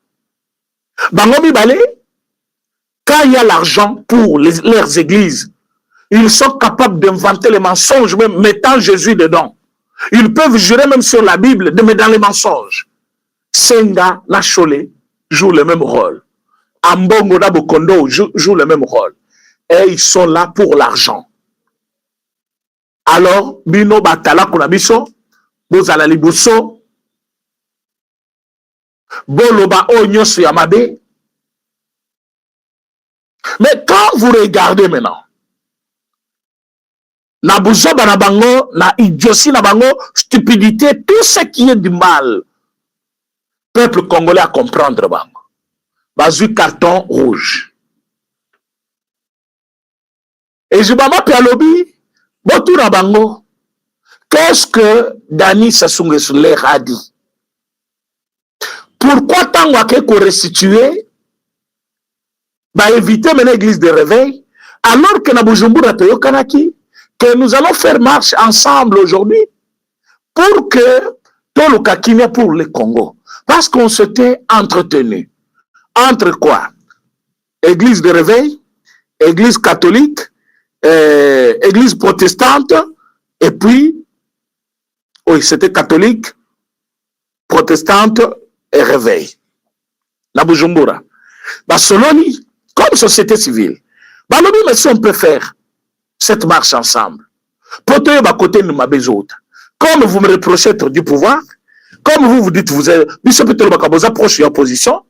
Bango Mibale, quand il y a l'argent pour leurs églises, ils sont capables d'inventer les mensonges, même mettant Jésus dedans. Ils peuvent jurer même sur la Bible, mais dans les mensonges. Senga, la Chole, joue le même rôle. Ambongo Bokondo joue le même rôle. Et ils sont là pour l'argent. Alors, Bino Batala Kunabiso, Bozala Libuso, Boloba Onyos Yamabe. Mais quand vous regardez maintenant, na buzoba na bango, na idiotie na bango, stupidité, tout ce qui est du mal, peuple congolais à comprendre bango. Bazu carton rouge. Et je m'appelle Pialobi, botou na bango. Qu'est-ce que Dani Sassou Nguesso leur a dit? Pourquoi tant qu'on restituer, bah éviter mener l'église de réveil, alors que na Bujumbura Toyo Kanaki, que nous allons faire marche ensemble aujourd'hui pour que Toluka Kinia pour le Congo. Parce qu'on s'était entretenu. Entre quoi? Église de réveil, église catholique, église protestante, et puis, oui, c'était catholique, protestante et réveil. La Bujumbura. Barcelone, comme société civile, mais si on peut faire cette marche ensemble, pour te côté de ma autres. Comme vous me reprochez d'être du pouvoir, comme vous vous dites, vous êtes, vous approchez l'opposition,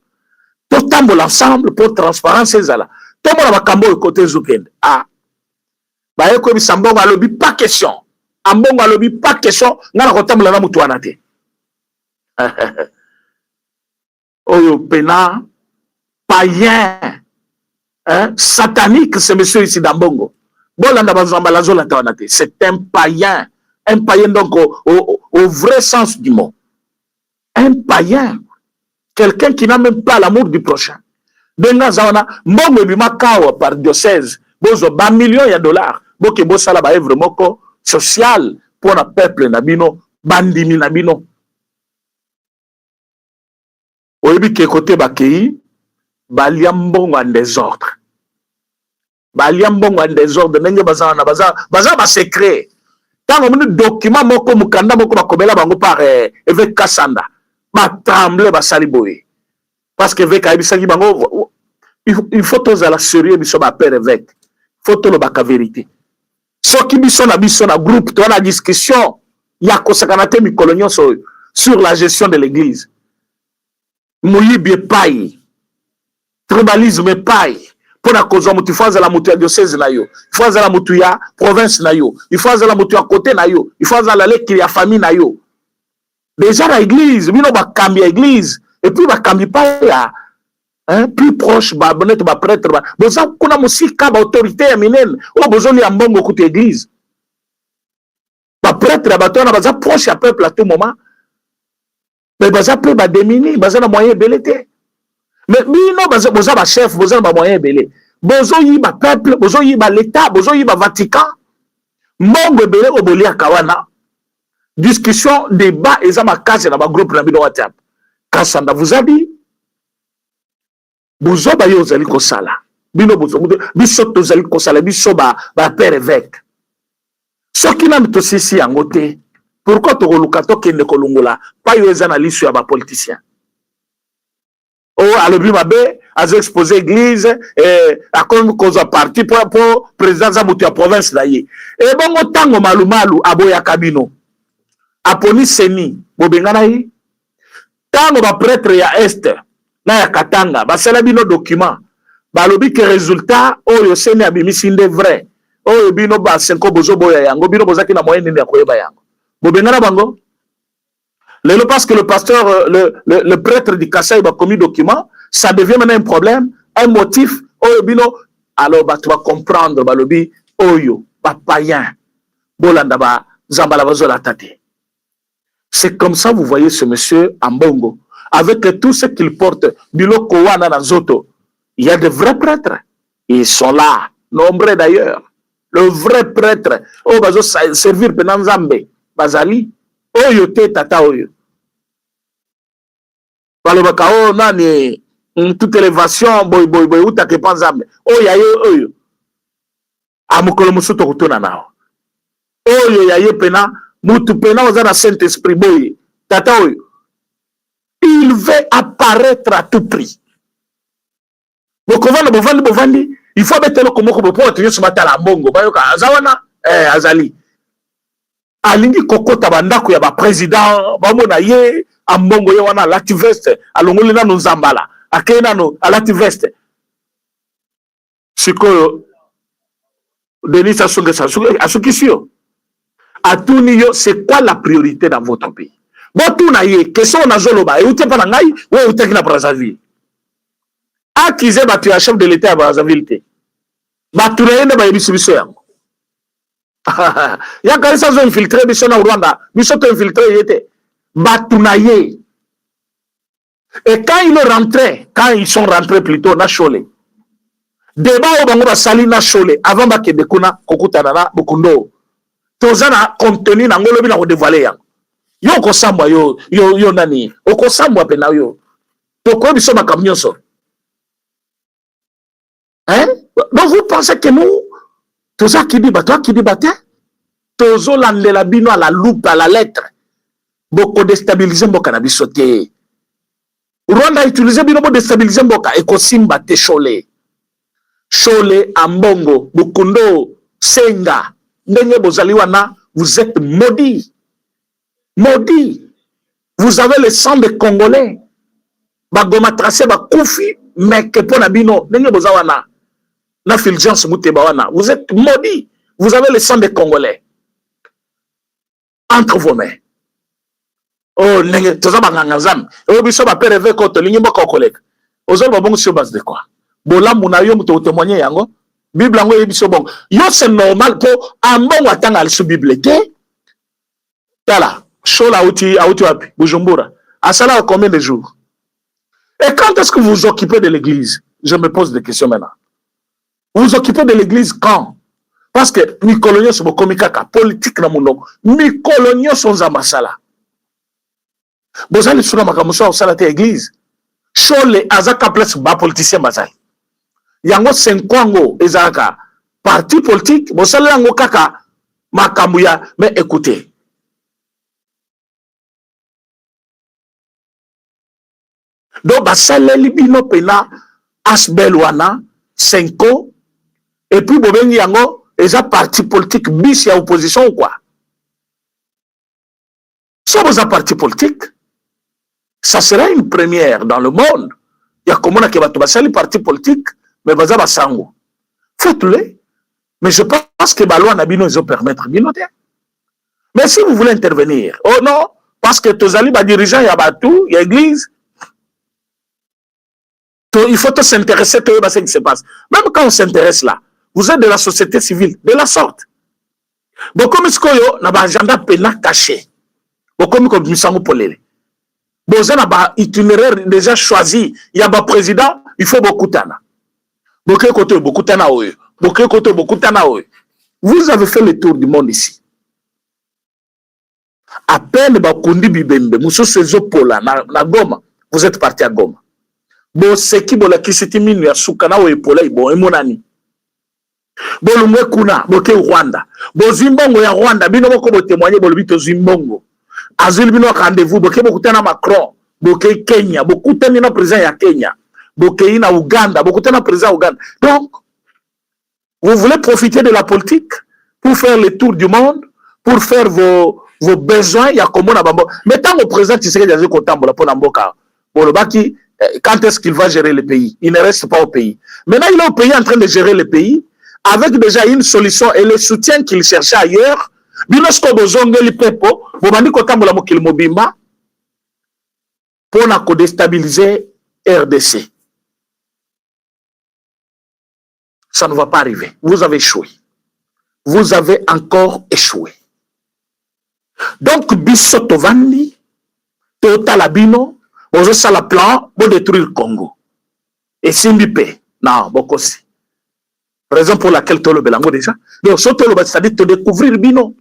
pour tambour ensemble, pour transparence, c'est ça. Tout le monde va cambo côté Zoukend. Ah, bah, comme il s'en va lobby, pas question. En bon lobby, pas question. N'a pas de la moutoanate. Oyo pena, païen, satanique, ce monsieur ici d'Ambongo. C'est un païen donc au vrai sens du mot. Un païen, quelqu'un qui n'a même pas l'amour du prochain. Par diocèse, bozo ba millions de dollars, boke bosala ba œuvre moko social pour le peuple nabino, bandimi nabino. Oyebi ke côté bakei, baliambongo en désordre. Baliambongo en désordre, nenge bazana ba secret. Tant on document moko mukanda moko bakobela bango par évêque Kassanda. Ba tremble ba saliboye. Parce que évêque Aibisaki bango il faut tous à la sérieux biso ba père évêque. Faut tout le baka vérité. Ce qui biso na groupe to na discussion ya kosakanate mi colonion sur la gestion de l'église. Moyibi paille. Tribalisme paille. Pour la cause il faut la mutu ya diocèse na yo, il faut la mutu ya province na yo, il faut la mutu ya côté na yo, il faut la leki ya famille na yo. Déjà la église, bino ba cambi église et puis ba cambi pas ya plus proche ba bonnet ba prêtre ba. Boza kuna musika ba autorité ya minene, o bozoni ya mbongo kuti église. Ba prêtre ba tona baza proche ya peuple à tout moment. Mais baza peu ba démini, baza na moyen belete. Mais bino boza ba chef, boza ba moyen belé. Bozo yi ba peuple, bozo yi ba l'état, bozo yi ba Vatican. Mbongo belé oboli akawana. Discussion, débat, et ça m'a cassé dans ma groupe na bino WhatsApp. Kassanda vous a dit, bozo ba yo zali kosala. Bino bozo, biso to zali kosala, biso ba père évêque. Ce qui n'a pas sisi en côté. Pourquoi tu as kende kolungola pas yo eza na lisu ya ba politicien. Oh alobi mabe azo exposer église a comme cause parti pour président za mutu ya province na ye. Et bongo tango malumalu aboya kabino. Aponi seni bobengana yi. Tango ba prêtre ya est na ya Katanga ba sala bino document. Ba lobi que résultat oyo seni abimisi nde vrai. Oyo bino ba 5 bozo boya yango bino bozaki na moyen ya koyeba yango. Bobengana bango. Lelo parce que le pasteur, le prêtre du Kassai a commis document, ça devient maintenant un problème, un motif. Oyo bino, alors bah tu vas comprendre, bah lobi oyo, bah païen, bolanda ba zambala bazola tate. C'est comme ça vous voyez ce monsieur Ambongo, avec tout ce qu'il porte, bilo kowana na zoto. Il y a de vrais prêtres, ils sont là, nombreux d'ailleurs. Le vrai prêtre, oh bazo servir penan Zambé. Bazali oyo te tata oyo balobaka o nani toute élévation boy uta ke panzambe oyo amukolo musuto kutuna nao oyo yaye pena mutu pena oza na Saint Esprit boy tata oyo il veut apparaître à tout prix bokovana bovandi il faut betelo komoko bopo tu yesu matala mbongo bayoka azawana azali alingi kokota bandako ya ba président bamona ye ambongo ye wana lati veste alongoli nanu nzambala akei nanu alati veste sikoyo Denis asukisi yo atuni yo c'est quoi la priorité dans votre pays botuna ye question nazoloba euti pa na ngai we utaki na Brazzaville akize batu ya chef de l'état ya Brazzaville te batu na yende bayebisi biso yango il y a quand ça ont infiltré biso na Rwanda biso to infiltré yete batunaye et quand ils sont rentrés plutôt na Chole débat au bango basali na Chole avant ba kende kuna kokutana na Bukundo tozana contenu na ngolo bina ko dévoiler yang yo ko sambwa yo nani oko sambwa pe na yo to ko biso makamnyoso hein donc vous pensez que nous toza qui dit baté tozo landela bino à la loupe à la lettre boko déstabiliser mboka na biso te Rwanda utiliser bino bo déstabiliser mboka e ko simba te Chole Ambongo Bukundo Senga ndenge bozali wana vous êtes maudits vous avez le sang des Congolais bagoma tracé ba kufi mais que pona bino ndenge bozawana na Fulgence Muteba wana vous êtes maudits vous avez le sang des Congolais entre vos mains oh ndenge tozaba ngangazam o biso ba PRV ko to lingi mboko koleka ozol babongo sur base de quoi bolamu na yo muto témoigner yango Bible yango yebiso bongo yo c'est normal pour ambongo atanga sur Bible te tala shola outi wapi Bujumbura asala combien de jours et quand est-ce que vous vous occupez de l'église je me pose des questions maintenant vous vous occupez de l'église quand parce que mikolonyo so bokomikaka politique na mundo mikolonyo so nzambasala bozali suna makamuso au salate église Chole azaka place ba politicien bazali yango senkwango ezaka parti politique bosala yango kaka makambuya mais écoutez donc basaleli bino pena asbel wana 5 ans et puis bobengi yango eza parti politique bis ya opposition ou quoi ça vous a parti politique ça sera une première dans le monde il y a comment que bato basali parti politique mais baza basango faites-le mais je pense que baloi na bino ils permettre bino te mais si vous voulez intervenir oh non parce que tozali ba dirigeant ya batou ya église il faut s'intéresser à ce qui se passe. Même quand on s'intéresse là, vous êtes de la société civile, de la sorte. Bon, comme ce qu'il y a un agenda pénal caché, bon, comme nous sommes polélés. Bon, vous avez un itinéraire déjà choisi, il y a un président, il faut beaucoup de temps. Beaucoup de temps. Vous avez fait le tour du monde ici. À peine, vous êtes parti à Goma. Bon, c'est qui bon la qui s'est mis à Soukana ou Epola, bon, et mon ami. bolumwe kuna boke Rwanda bozimbongo ya Rwanda bino boko bo témoigner bolobi to zimbongo azuli bino rendez-vous boke bokutana Macron boke Kenya bokutani na président ya Kenya boke na Uganda bokutana président Uganda. Donc vous voulez profiter de la politique pour faire le tour du monde, pour faire vos besoins ya komona bambo. Mais tant au président Tshisekedi azo kotambola pona mboka bolobaki quand est-ce qu'il va gérer le pays? Il ne reste pas au pays. Maintenant il est au pays en train de gérer le pays avec déjà une solution et le soutien qu'il cherchait ailleurs. Bilosko bozongeli pepo, bobandi kotambola mokili mobimba pona ko déstabiliser RDC. Ça ne va pas arriver. Vous avez échoué. Vous avez encore échoué. Donc biso tovandi total abino bozo sala plan pour détruire le Congo. Et simbipe non bokosi. Raison pour laquelle to le belango déjà. Donc soto le c'est-à-dire te découvrir bino.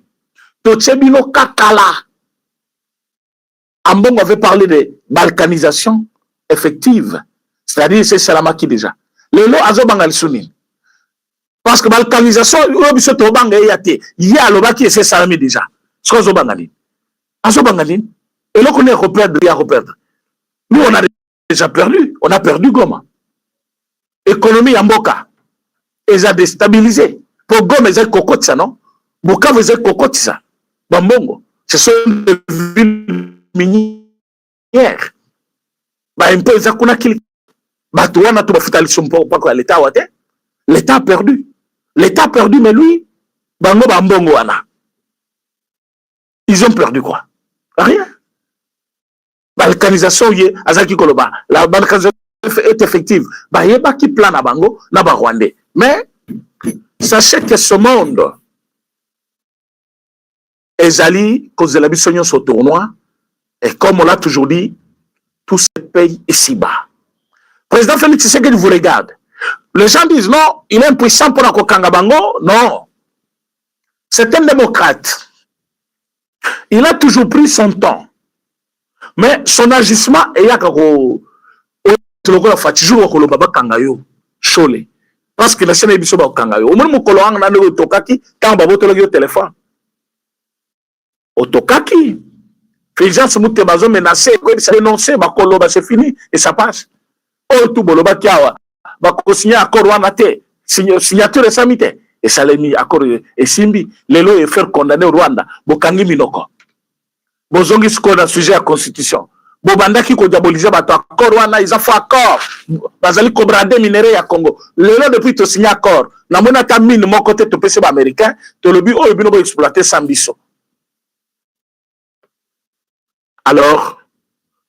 To bino kakala. Ambongo avait parlé de balkanisation effective. C'est-à-dire c'est Salamaki déjà. Le lo azo bangal sunin. Parce que balkanisation biso to banga yate. Ya lo baki c'est Salami déjà. Ce qu'on bangalin. Azo bangalin. Et là qu'on est reperdre. Nous on a déjà perdu. On a perdu Goma. Économie en Mboka. Ils ont déstabilisé. Pour Goma, ils ont cocotisa, non? Bukavu, ils ont cocotisa. Bambongo. Ce sont des villes minières. Un peu, ils ont konakili. Batouana, tout bafuta l'issumpo, pas quoi, l'État ouate. L'État a perdu. L'État a perdu, mais lui, bango bambongo wana. Ils ont perdu quoi? Rien. Balkanisation, azaki koloba. La balkanisation est effective. Bah, il y a qui plan à bango, na ba Rwandais. Mais, sachez que ce monde, Ezali, cause de la bisognon au tournoi, et comme on l'a toujours dit, tout se paye ici-bas. Président Félix Tshisekedi vous regarde. Les gens disent non, il est impuissant pour la Kokanga Bango. Non. C'est un démocrate. Il a toujours pris son temps. Mais son agissement est parce que la scène est biso ba kangayo. Au moins mokolo anga na otokaki quand ba botologi au téléphone. Otokaki. Les gens se muté bazo menacer, ça dénoncer ba kolo ba c'est fini et ça passe. Oh tout boloba kiawa. Ba ko signer accord wana te. Signature et samite et ça l'a mis accord et simbi lelo et faire condamner au Rwanda. Bokangi minoko. Bozongi sko na sujet à constitution. Bobandaki ko diaboliser bato accord wana ils ont fait accord bazali ko brader minerai ya Congo lelo depuis to signer accord na mona ta mine mon côté to pese ba américain to lobi o bino bo exploiter sambiso. Alors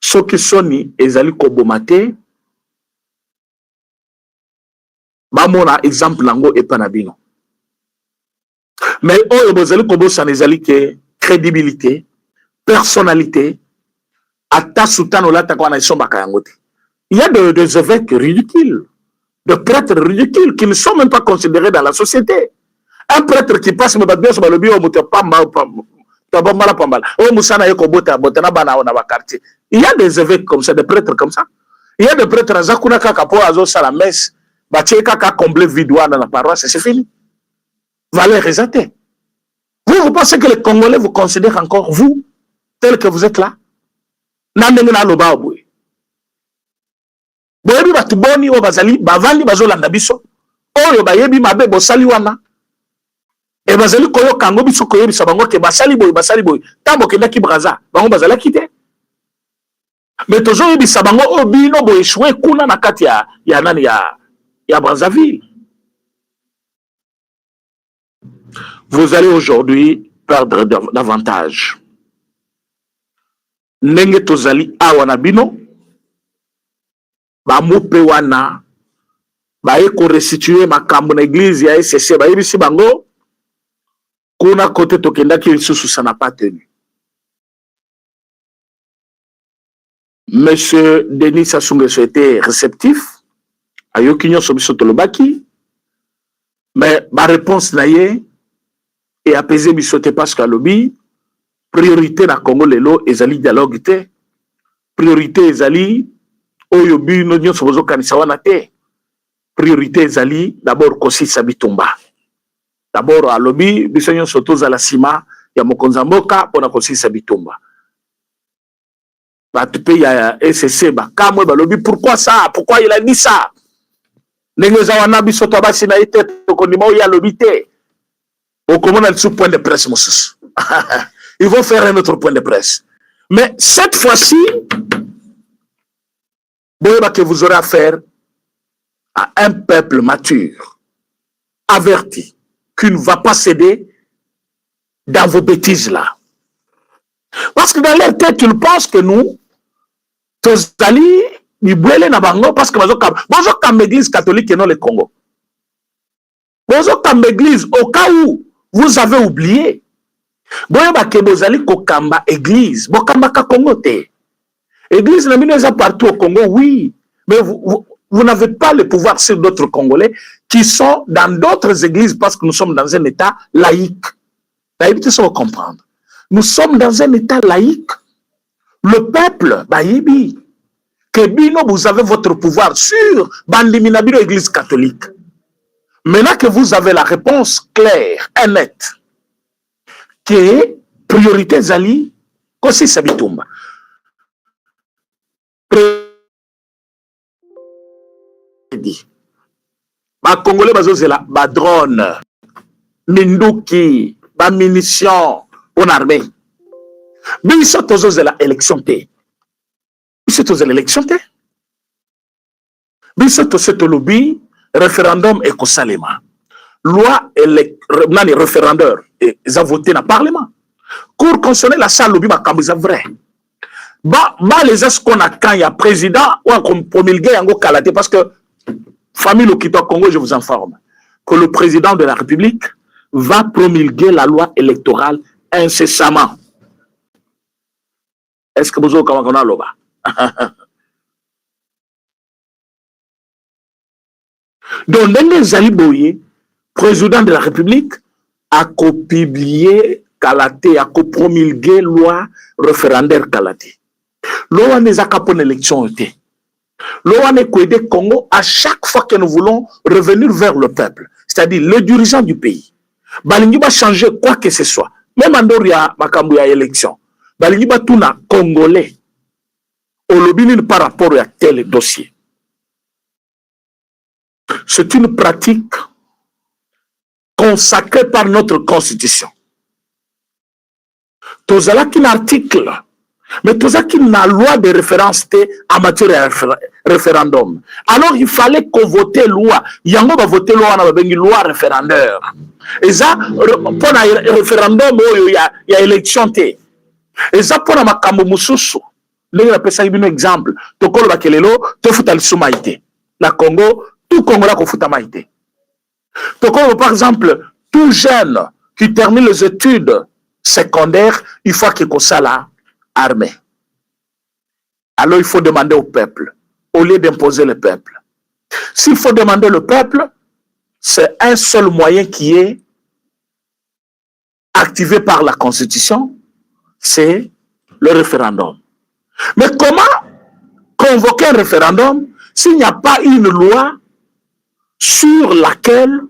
ceux qui soni ezali ko bomate ba mona exemple lango e panabino mais o bozali ko bosa ezali ke crédibilité personnalité. Il y a des évêques ridicules, de prêtres ridicules qui ne sont même pas considérés dans la société. Un prêtre qui passe me bien sur le bio, il y a des évêques comme ça, des prêtres comme ça. Il y a des prêtres à Zakuna Kakapo, à la messe, Kaka combler vidouane dans la paroisse, c'est fini. Valeur résulté. Vous pensez que les Congolais vous considèrent encore, vous, tel que vous êtes là? Nandenge na loba boy boyebi batu boni o bazali bavandi bazolanda biso oyo bayebi mabe bosali wana e bazali koyo kango biso koyebi sabango ke basali boy tambo kenda ki braza bango bazala kite mais tozo yebi sabango o bino boy échoué kuna na kati ya nani ya Brazzaville. Vous allez aujourd'hui perdre davantage. Nenge tozali awa na bino ba mope wana ba eko restituer makambo na église ya SCC ba yebisi bango kuna kote tokendaki lisusu ça n'a pas tenu. Monsieur Denis Sassou Nguesso était réceptif ayoki nyonso biso tolobaki mais ba réponse na ye et apaiser biso te parce que alobi priorité na Congo lelo ezali dialogue te priorité ezali oyo bino nyonso bozo kanisa wana te priorité ezali d'abord kosisa bitumba D'abord, à lobby, bisogno sotoza la sima, ya mokonzamboka, pona kosisa bitumba. Bah, tu payes à SCC, bah, kamwe, bah, lobby, pourquoi ça? Pourquoi il a dit ça? Nengezawana bisoto abasi na ite, tokondima ou ya lobby te. Au comment on sous point de presse, Moussous. Ils vont faire un autre point de presse. Mais cette fois-ci, que vous aurez affaire à un peuple mature, averti, qui ne va pas céder dans vos bêtises-là. Parce que dans leur tête, ils pensent que nous, tous allés, ils brûlent na bango parce que bonjour comme l'église catholique et non le Congo. Bonjour comme l'église, au cas où vous avez oublié. Bonjour que vous allez kokamba église, bokamba ka Congo te. Église n'a mis partout au Congo, oui, mais vous n'avez pas le pouvoir sur d'autres Congolais qui sont dans d'autres églises parce que nous sommes dans un état laïque. Laïque, tu sais comprendre. Nous sommes dans un état laïque. Le peuple, baïbi, que bino, vous avez votre pouvoir sur Bandiminabino Église catholique. Maintenant que vous avez la réponse claire et nette, que priorité Zali, Kosi Sabitumba. Ba Congolais bazozela ba drone, minduki, ba munitions pour l'armée. Mais ils sont tous la élection té. Ils sont tous l'élection té. Mais ils sont tous le lobby référendum et Kosalema. Loi nani référendaire ils ont voté dans le parlement. Cour constitutionnelle la salle lobby ba kambiza vrai. Ba les as qu'on a quand il y a président ou comme promulgué yango kalaté parce que famille Lokito Congo, je vous informe que le président de la République va promulguer la loi électorale incessamment. Est-ce que vous avez comment on a l'oba? Donc, les Aliboye, président de la République, a publié Kalaté, a promulgué loi référendaire Kalaté. Loi n'est pas pour l'élection. Loi n'est que des Congo à chaque fois que nous voulons revenir vers le peuple, c'est-à-dire le dirigeant du pays. Balingi va changer quoi que ce soit. Même en dehors de l'élection. Balingi va tout na Congolais. Au lobby par rapport à tel dossier. C'est une pratique consacrée par notre constitution. Tozala qu'un article, mais tozala qu'une loi de référence en matière de référendum. Alors il fallait qu'on vote loi. Yango va voter loi, on a une loi référendaire. Et ça, pour le référendum, il y a élection. Et ça, pour la makambo mususu. Là, il appelle ça un exemple. Tokolo bakelelo, te futa l'isumaïté. La Congo, tout Congo là qu'on futa maïté. Tokolo, par exemple, tout jeune qui termine les études secondaires, il faut qu'il soit là, armé. Alors, il faut demander au peuple, au lieu d'imposer le peuple. S'il faut demander le peuple, c'est un seul moyen qui est activé par la Constitution, c'est le référendum. Mais comment convoquer un référendum s'il n'y a pas une loi sur laquelle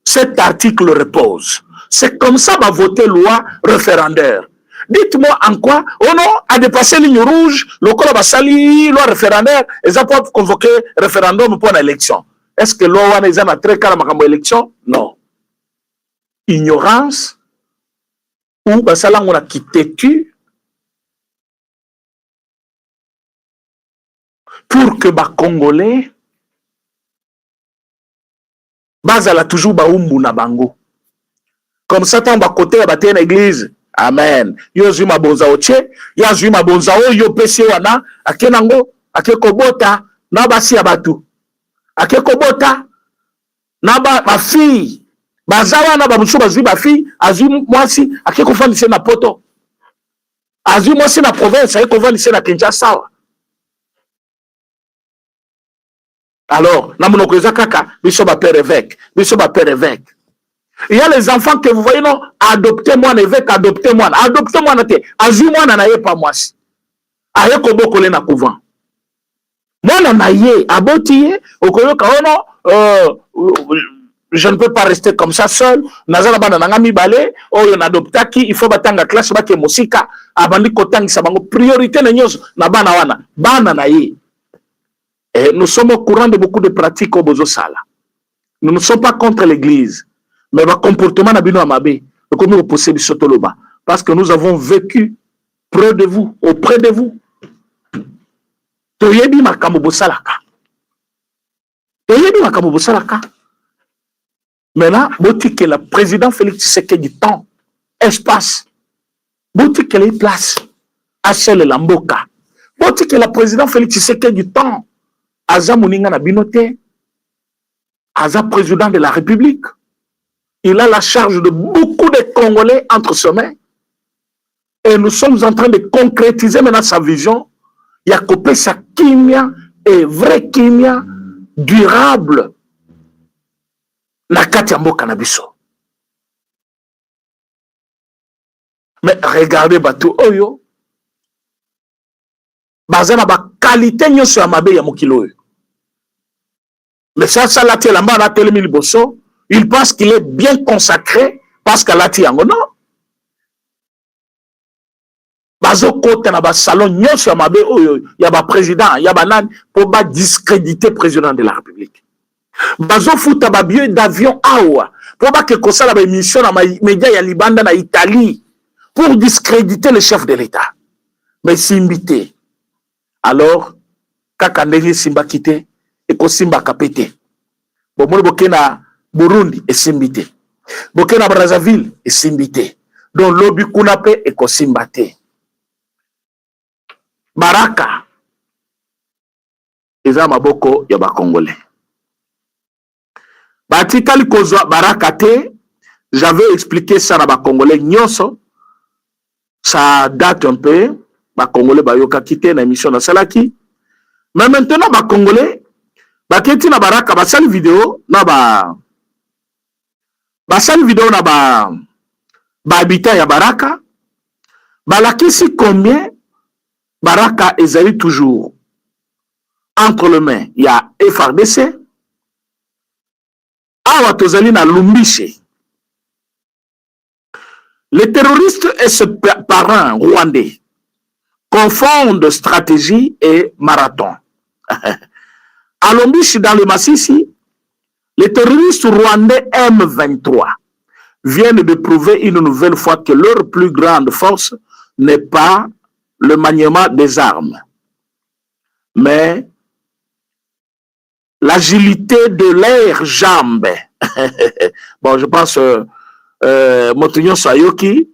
cet article repose? C'est comme ça va voter loi référendaire. Dites-moi en quoi on a dépassé ligne rouge, le col basali, loi référendaire, et ça peut convoquer référendum pour l'élection. Est-ce que loi n'est pas très calme à l'élection? Non. Ignorance ou basala on a quitté tu pour que les Congolais bazala toujours baumbu na bango. Comme ça, on va côté à bâtir une église. Amen. Yo zuma bonza oche, ya zuma bonza o yo pesi wana, akenango, akekobota, na basi abatu. Akekobota, na ba fille, bazawa na bamusu bazui ba fille, azu mwasi, akekofandise na poto. Azu mwasi na province, akekofandise na Kinshasa. Alors, na monokoza kaka, biso ba père évêque, biso ba père évêque. Il y a les enfants que vous voyez, non, adoptez-moi, évêque, adoptez-moi. Adoptez-moi, azui-moi, nanaye pas moi. Aye kobo kole na couvent. Moi, nanaye, abotiye, okoyo kaono, je ne peux pas rester comme ça seul. Nazala bana nangami balé, oyo n'adoptaki, il faut batanga classe bake musika, abandi kotangi sabango priorité na nyos na bana wana, bana na ye. Et nous sommes au courant de beaucoup de pratiques au bozo sala. Nous ne sommes pas contre l'église, mais le comportement na bino amabe, comme vous possédez sotoloba, parce que nous avons vécu près de vous, auprès de vous. Toyebi makambo bosalaka. Toyebi makambo bosalaka. Maintenant, boutique le président Félix Tshisekedi du temps, espace, boutique les place, Achel Lamboka, boutique le président Félix Tshisekedi du temps, Aza Mouninga na binote, Aza président de la République. Il a la charge de beaucoup de Congolais entre ses mains. Et nous sommes en train de concrétiser maintenant sa vision. Il y a coupé sa kimia et vraie kimia durable. Na kati ya mboka na biso. Mais regardez bato oyo baza na ba qualité nyonso ya mabe ya mokili oyo. Mais ça lati elamba na telemi liboso, il pense qu'il est bien consacré parce que lati yango non. Bazo kota na ba salon nyonso ya mabe oyo ya ba président, ya ba nani pour ba discréditer président de la République. Bazo futa ba billet d'avion awa pour pas que kosala ba émission na média ya libanda na Italie pour discréditer le chef de l'État. Mais simbité. Alors kaka ndenge simba kité et ko simba kapete. Bon mo bokena Burundi et simbité. Bokena Brazzaville et simbité. Donc lobi kunape et ko simbate. Baraka eza maboko ya ba Congolais. Batikali kozwa baraka te, j'avais expliqué ça na ba Congolais nyonso. Ça date un peu, ba Congolais bayoka kite na émission na salaki. Mais maintenant ba Congolais baketi na baraka basali vidéo na basali vidéo na ba habitat ya baraka. Balakisi combien baraka ezali toujours entre les mains, il y a FRDC. Awa tozali na Lumbishe. Les terroristes et ses parents rwandais confondent stratégie et marathon. À Lumbishe, dans le Massissi, les terroristes rwandais M23 viennent de prouver une nouvelle fois que leur plus grande force n'est pas le maniement des armes, mais l'agilité de leurs jambes. Bon, je pense Motunyon Sayoki,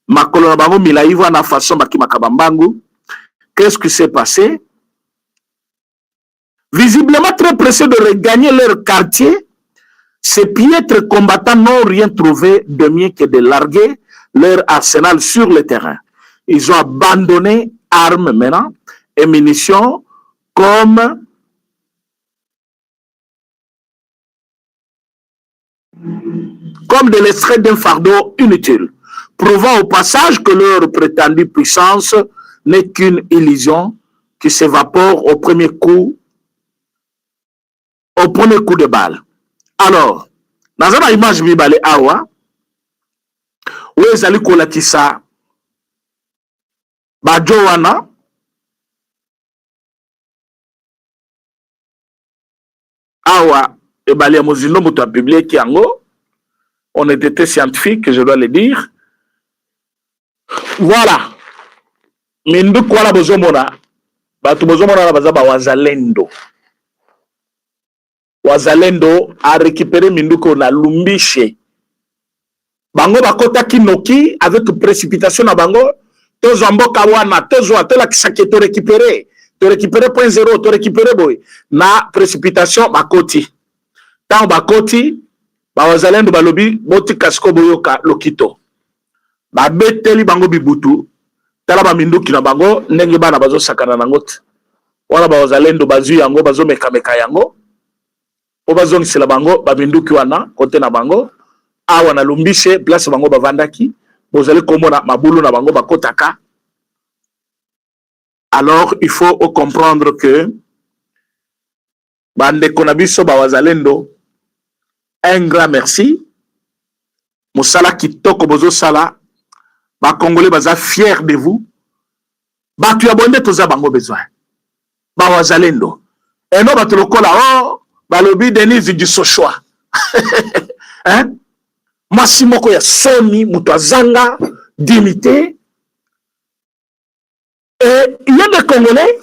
Makolo na bango milaiva na façon baki makabambangu. Qu'est-ce qui s'est passé? Visiblement très pressés de regagner leur quartier, ces piètres combattants n'ont rien trouvé de mieux que de larguer leur arsenal sur le terrain. Ils ont abandonné armes maintenant et munitions comme de l'extrait d'un fardeau inutile, prouvant au passage que leur prétendue puissance n'est qu'une illusion qui s'évapore au premier coup de balle. Alors, dans une image bibale awa, où ezali kolakisa bajo wana awa ebali ya mozindo moto a publié yango. On était scientifique, je dois le dire. Voilà. Mindu kwa bozomona. Batu bozomona na bazaba wazalendo. Wazalendo a récupéré Minduko na Lumbishe. Bango bakota kinoki avec précipitation na bango. Tozo mboka wana, tozo atela kisake to récupérer. To récupérer point zéro, to récupérer boy. Na précipitation bakoti. Tant bakoti, bawazalendo balobi boti kasko boyoka lokito. Ba beteli bango bibutu. Tala ba minduki na bango ndenge bana bazo sakana na ngote. Wana bawazalendo bazu yango bazo meka yango. O bazo ngisela bango ba minduki wana kote na bango. Awa na Lumbishe place bango bavandaki. Bozali komona mabulu na bango bakotaka. Alors il faut comprendre que bande konabiso bawazalendo un grand merci. Mosala kitoko bozo sala. Ba Congolais baza fiers de vous. Ba tu abonné toza bango besoin. Ba wazalendo. Et non ba tolokola oh ba lobi Denise du Sochoa. Hein? Mwasi moko ya soni mutu azanga dignité. Et il y a des Congolais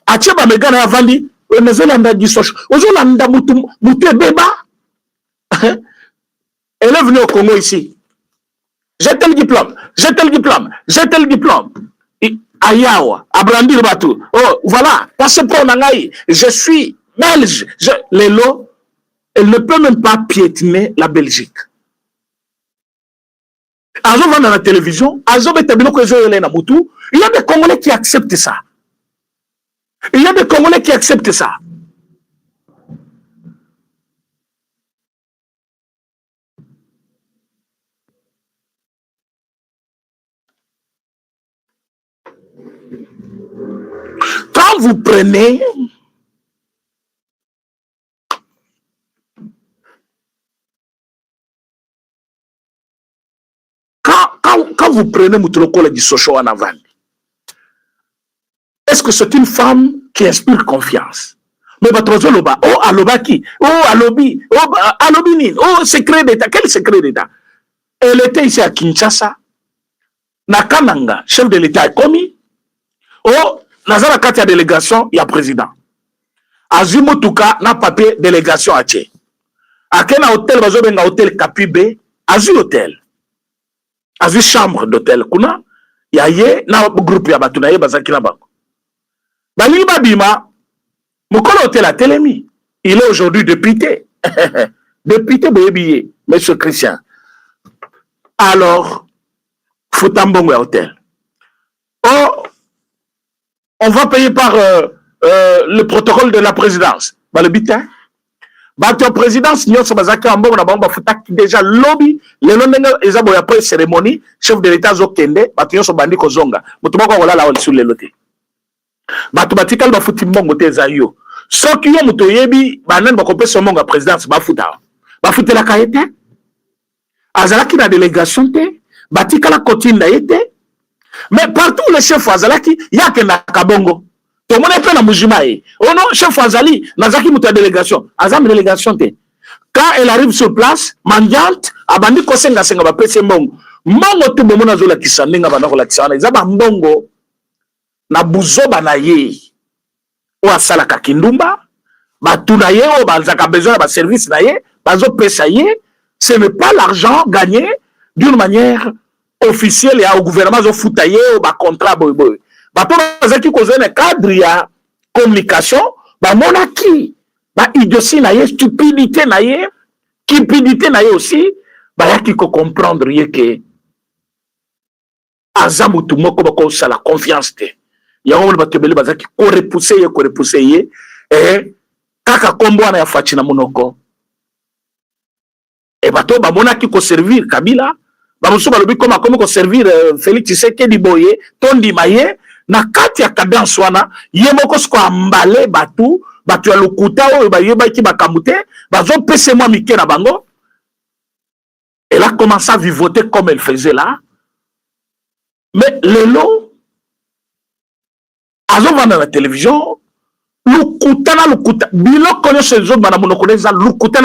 atie ba megana ya vandi nezolanda du Sochoa. Ozolanda mutu ebeba. Elle est venue au Congo ici. J'ai tel diplôme. Ayawa, Abrandi le bateau. Oh, voilà, passeport nangaï. Je suis belge. Les lots, elle ne peut même pas piétiner la Belgique. Azo va dans la télévision, Azo betabino que je na Moutou. Il y a des Congolais qui acceptent ça. Quand vous prenez quand vous prenez Moutoulokola du Socho en avant, est-ce que c'est une femme qui inspire confiance? Mais Batrozoloba, oh Alobaki, oh Alobi, oh Alobinin, oh secret d'État. Quel secret d'État? Elle était ici à Kinshasa. Nakananga, chef de l'État est commis. Oh, Nazara Katia délégation, il y a président. Azimutuka na papier délégation à Tché. Akena hôtel, bazobenga hôtel Kapibé, Azu hôtel. Azu chambre d'hôtel. Kuna, yaye, na groupe ya batunaye bazaki na bango. Bali babima, mukolo hôtel a Télémi. Il est aujourd'hui député. Député boyebiye, monsieur Christian. Alors, Foutambongo hôtel. Oh, on va payer par le protocole de la présidence. Bah, le bitin. Bah, la présidence, nous sommes déjà lobby. Les noms ils ont après cérémonie, chef de l'État Zokende, bah, nous sommes bandits Kozonga. Mais tout le monde là sur les lotés. Bah, tout le monde foutu mbongo te zayo. Sauf qu'il y a mutoyebi, bah, nan ba kopé son mbongo présidence, bah, fouta. Bah, fouté la kaete. Azalaki na délégation te, bah, tika la cotine na yete. Mais partout les chefs Azalaki, il y a que na kabongo. Tout le monde est plein de Moujimae. Oh non, chef Azali, Nazaki Mouta délégation. Azam délégation te. Quand elle arrive sur place, mendiante, abandi kosenga senga ba pese mbongo. Mbongo tu bomo na zola kisandenga bana ko la kisana. Izaba mbongo na buzoba na ye. O asala ka kindumba, ba tuna ye o ba zaka besoin ba service na ye, ba zo pesa ye. Ce n'est pas l'argent gagné d'une manière officielle et au gouvernement zo foutaye o ba contrat boy boy. Ba to bazaki ko zone cadre ya communication ba monaki ba idiotie na ye stupidité na ye cupidité na ye aussi ba yaki ko comprendre ye que azamutu moko bako sala confiance te ya ngombe batebele bazaki ko repousser ye et kaka kombo na ya fatina monoko et bato ba monaki ko servir Kabila ba musu balobi koma ko servir Félix Tshisekedi boye tondi maye na kati ya cadence wana ye moko sko ambale batu ya lokuta oyo bayeba ki bakamute bazo pese moi mike na bango. Elle a commencé à vivoter comme elle faisait là. Mais lelo azo vanda la télévision lukuta bilo konyo sezo bana monokoneza lukuta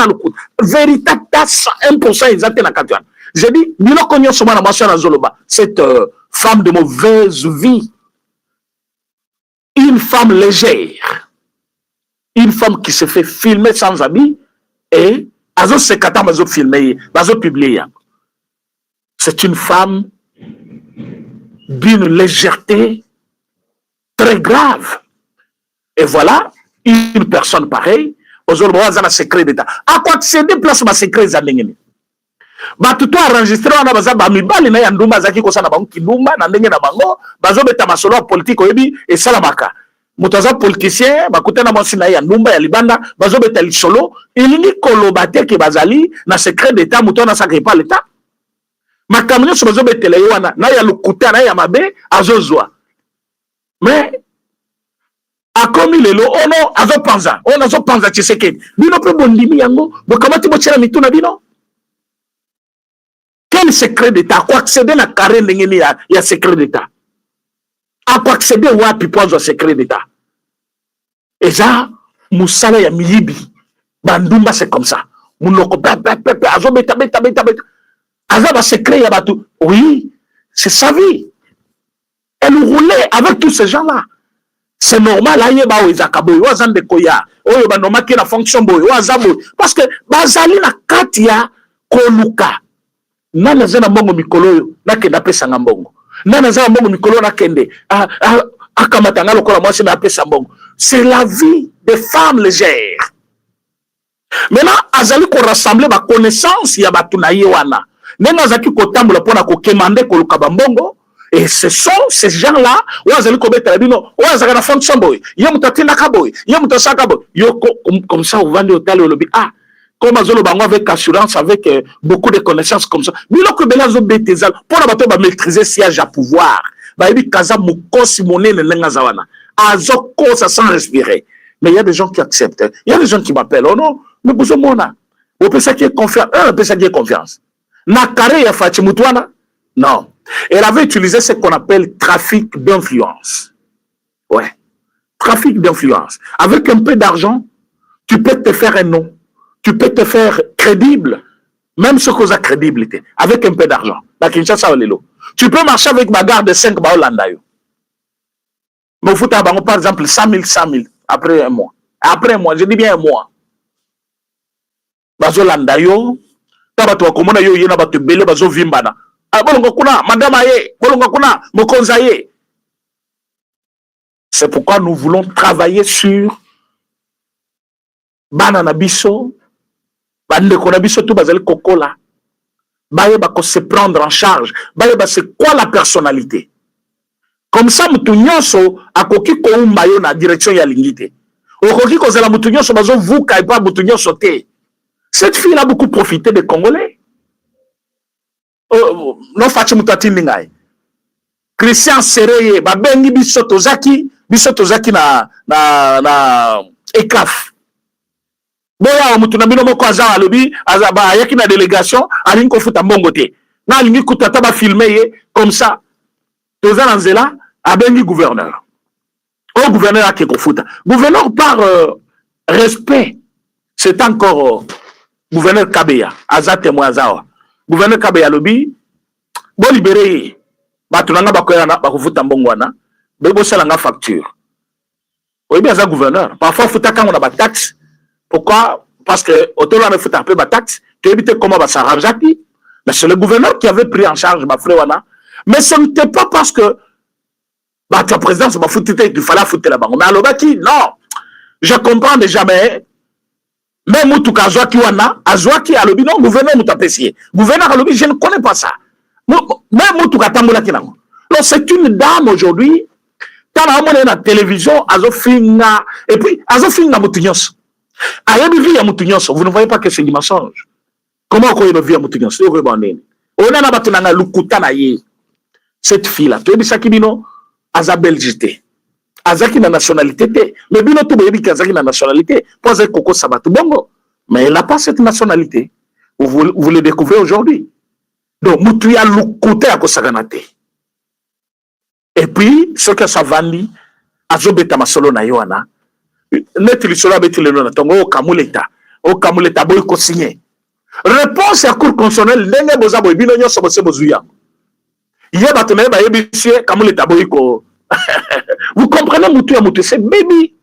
véritable 1% exact na kati wana. J'ai dit bilo konyo so bana masha na zoloba cette femme de mauvaise vie. Une femme légère, une femme qui se fait filmer sans habit et azo sekata bazo filmer, bazo publier. C'est une femme d'une légèreté très grave. Et voilà, une personne pareille, aujourd'hui, on a un secret d'État. À quoi accéder place ma secret d'État? Bah tout enregistré on a baza ba mibali na ya ndumba zaki ko sana bango kindumba na ndenge na bango bazo beta masolo politique oyebi et salamaka mutaza politicien bakutana mwasi na ya ndumba ya libanda bazo beta lisolo ilingi kolobate ke bazali na secret d'État mutona sacré pas l'État makamnyo so bazo betele wana na ya lukuta na ya mabe azozwa mais akomi lelo ono azopanza ono azopanza Tshisekedi bino pe bondimi yango bokamati botiela mituna bino. Quel secret d'état quoi accéder na carré ndengeni ya secret d'état a quoi accéder wapi pozo secret d'état eza musala ya miyibi bandumba c'est comme ça munoko pepe azo beta aza ba secret ya batu oui c'est sa vie. Elle roulait avec tous ces gens là. C'est normal aye ba oizaka boy wazande koya oyo ba nomaki na fonction boy wazabo parce que bazali na kati ya koluka nana zena mbongo mikolo yo nakenda pesa nga mbongo nana zena mbongo mikolo nakende akamata nga lokola mwasi na pesa mbongo. C'est la vie des femmes légères. Maintenant azali ko rassembler ba connaissance ya batu na ye wana nenga azaki ko tambola pona ko kemande koluka ba mbongo. Et ce sont ces gens-là, où azali ko beta bino, où azaka na fonction boy, yo mutatina ka boy, yo mutasaka boy, yo comme ça au vendre au tali au lobby. Ah, comme azolo bango avec assurance, avec beaucoup de connaissances comme ça. Bilo ko belazo betezal, pour la bateau ba maîtriser siège à pouvoir. Ba ebi kaza mukosi monene nenga zawana. Azo kosa sans respirer. Mais il y a des gens qui acceptent. Il y a des gens qui m'appellent. Oh non, mais vous mona. Vous pensez qu'il y a confiance, vous pensez qu'il y a confiance. Na carré ya fachi mutuana? Non. Elle avait utilisé ce qu'on appelle trafic d'influence. Ouais. Trafic d'influence. Avec un peu d'argent, tu peux te faire un nom. Tu peux te faire crédible. Même ce qu'on a crédibilité. Avec un peu d'argent. Tu peux marcher avec bagarre de 5 baolandayo. Mais il faut avoir, par exemple, 100 000, après un mois. Après un mois, je dis bien un mois. Bazolandayo. Tabato wakomona yo yena batu bele bazo vimbana. C'est pourquoi nous voulons travailler sur banana biso, bande konabiso tout bazali kokola, bayeba ko se prendre en charge, bayeba c'est quoi la personnalité. Comme ça mutu nyonso akoki ko umba yo na direction ya lingite. Okoki ko zela mutu nyonso bazo vuka et pas mutu nyonso te. Cette fille a beaucoup profité des Congolais. Non fachi mutatini ngai Christian Sereye babengi biso tozaki na ekaf boya mutu na bino moko aza alobi azaba yaki na délégation alingi kofuta mbongo te na alingi kutata ba filmer ye comme ça tozana nzela abengi gouverneur au gouverneur ake kofuta gouverneur par respect c'est encore gouverneur Kabeya aza témoin azawa gouverneur Kabeya lobi bo libéré batunanga bakoyana bakufuta mbongo wana bebo salanga facture oyebi aza gouverneur parfois futa kango na ba taxe pourquoi parce que autour na futa peu ba taxe tu éviter comment ba sarabjaki mais c'est le gouverneur qui avait pris en charge ba frère wana mais ce n'était pas parce que bah ta présidence ba futite il fallait foutre la banque mais alobaki non je comprends déjà mais même Moutou Azwaki wana, Azwaki alobi non, gouverneur Moutapessier. Gouverneur alobi, je ne connais pas ça. Même Moutou Katambola Kinango. Donc c'est une dame aujourd'hui, quand on est dans la télévision, Azofinga, et puis Azofinga Moutunios. Ayebi vi ya Moutunios, vous ne voyez pas que c'est du mensonge. Comment on connaît vi ya Moutunios? On a batunanga lukuta na ye. Cette fille-là, tu es bisa kibino, Aza Belgité. Azaki na nationalité te. Mais bino tout bebi kazaki na nationalité. Pose Koko Sabato Bongo. Mais elle n'a pas cette nationalité. Vous le découvrez aujourd'hui. Donc, Moutouya Lukote à Kosaganate. Et puis, ce que ça vandi, Azobeta Masolo na Yoana, net l'issola beti le nona, tongo o kamuleta boy ko signé. Réponse à cour constitutionnelle, nenge boza boy bino nyo sobose bozuya. Yé batone ba yébisier kamuleta boy ko. Vous comprenez Moutouya Moutou, c'est baby.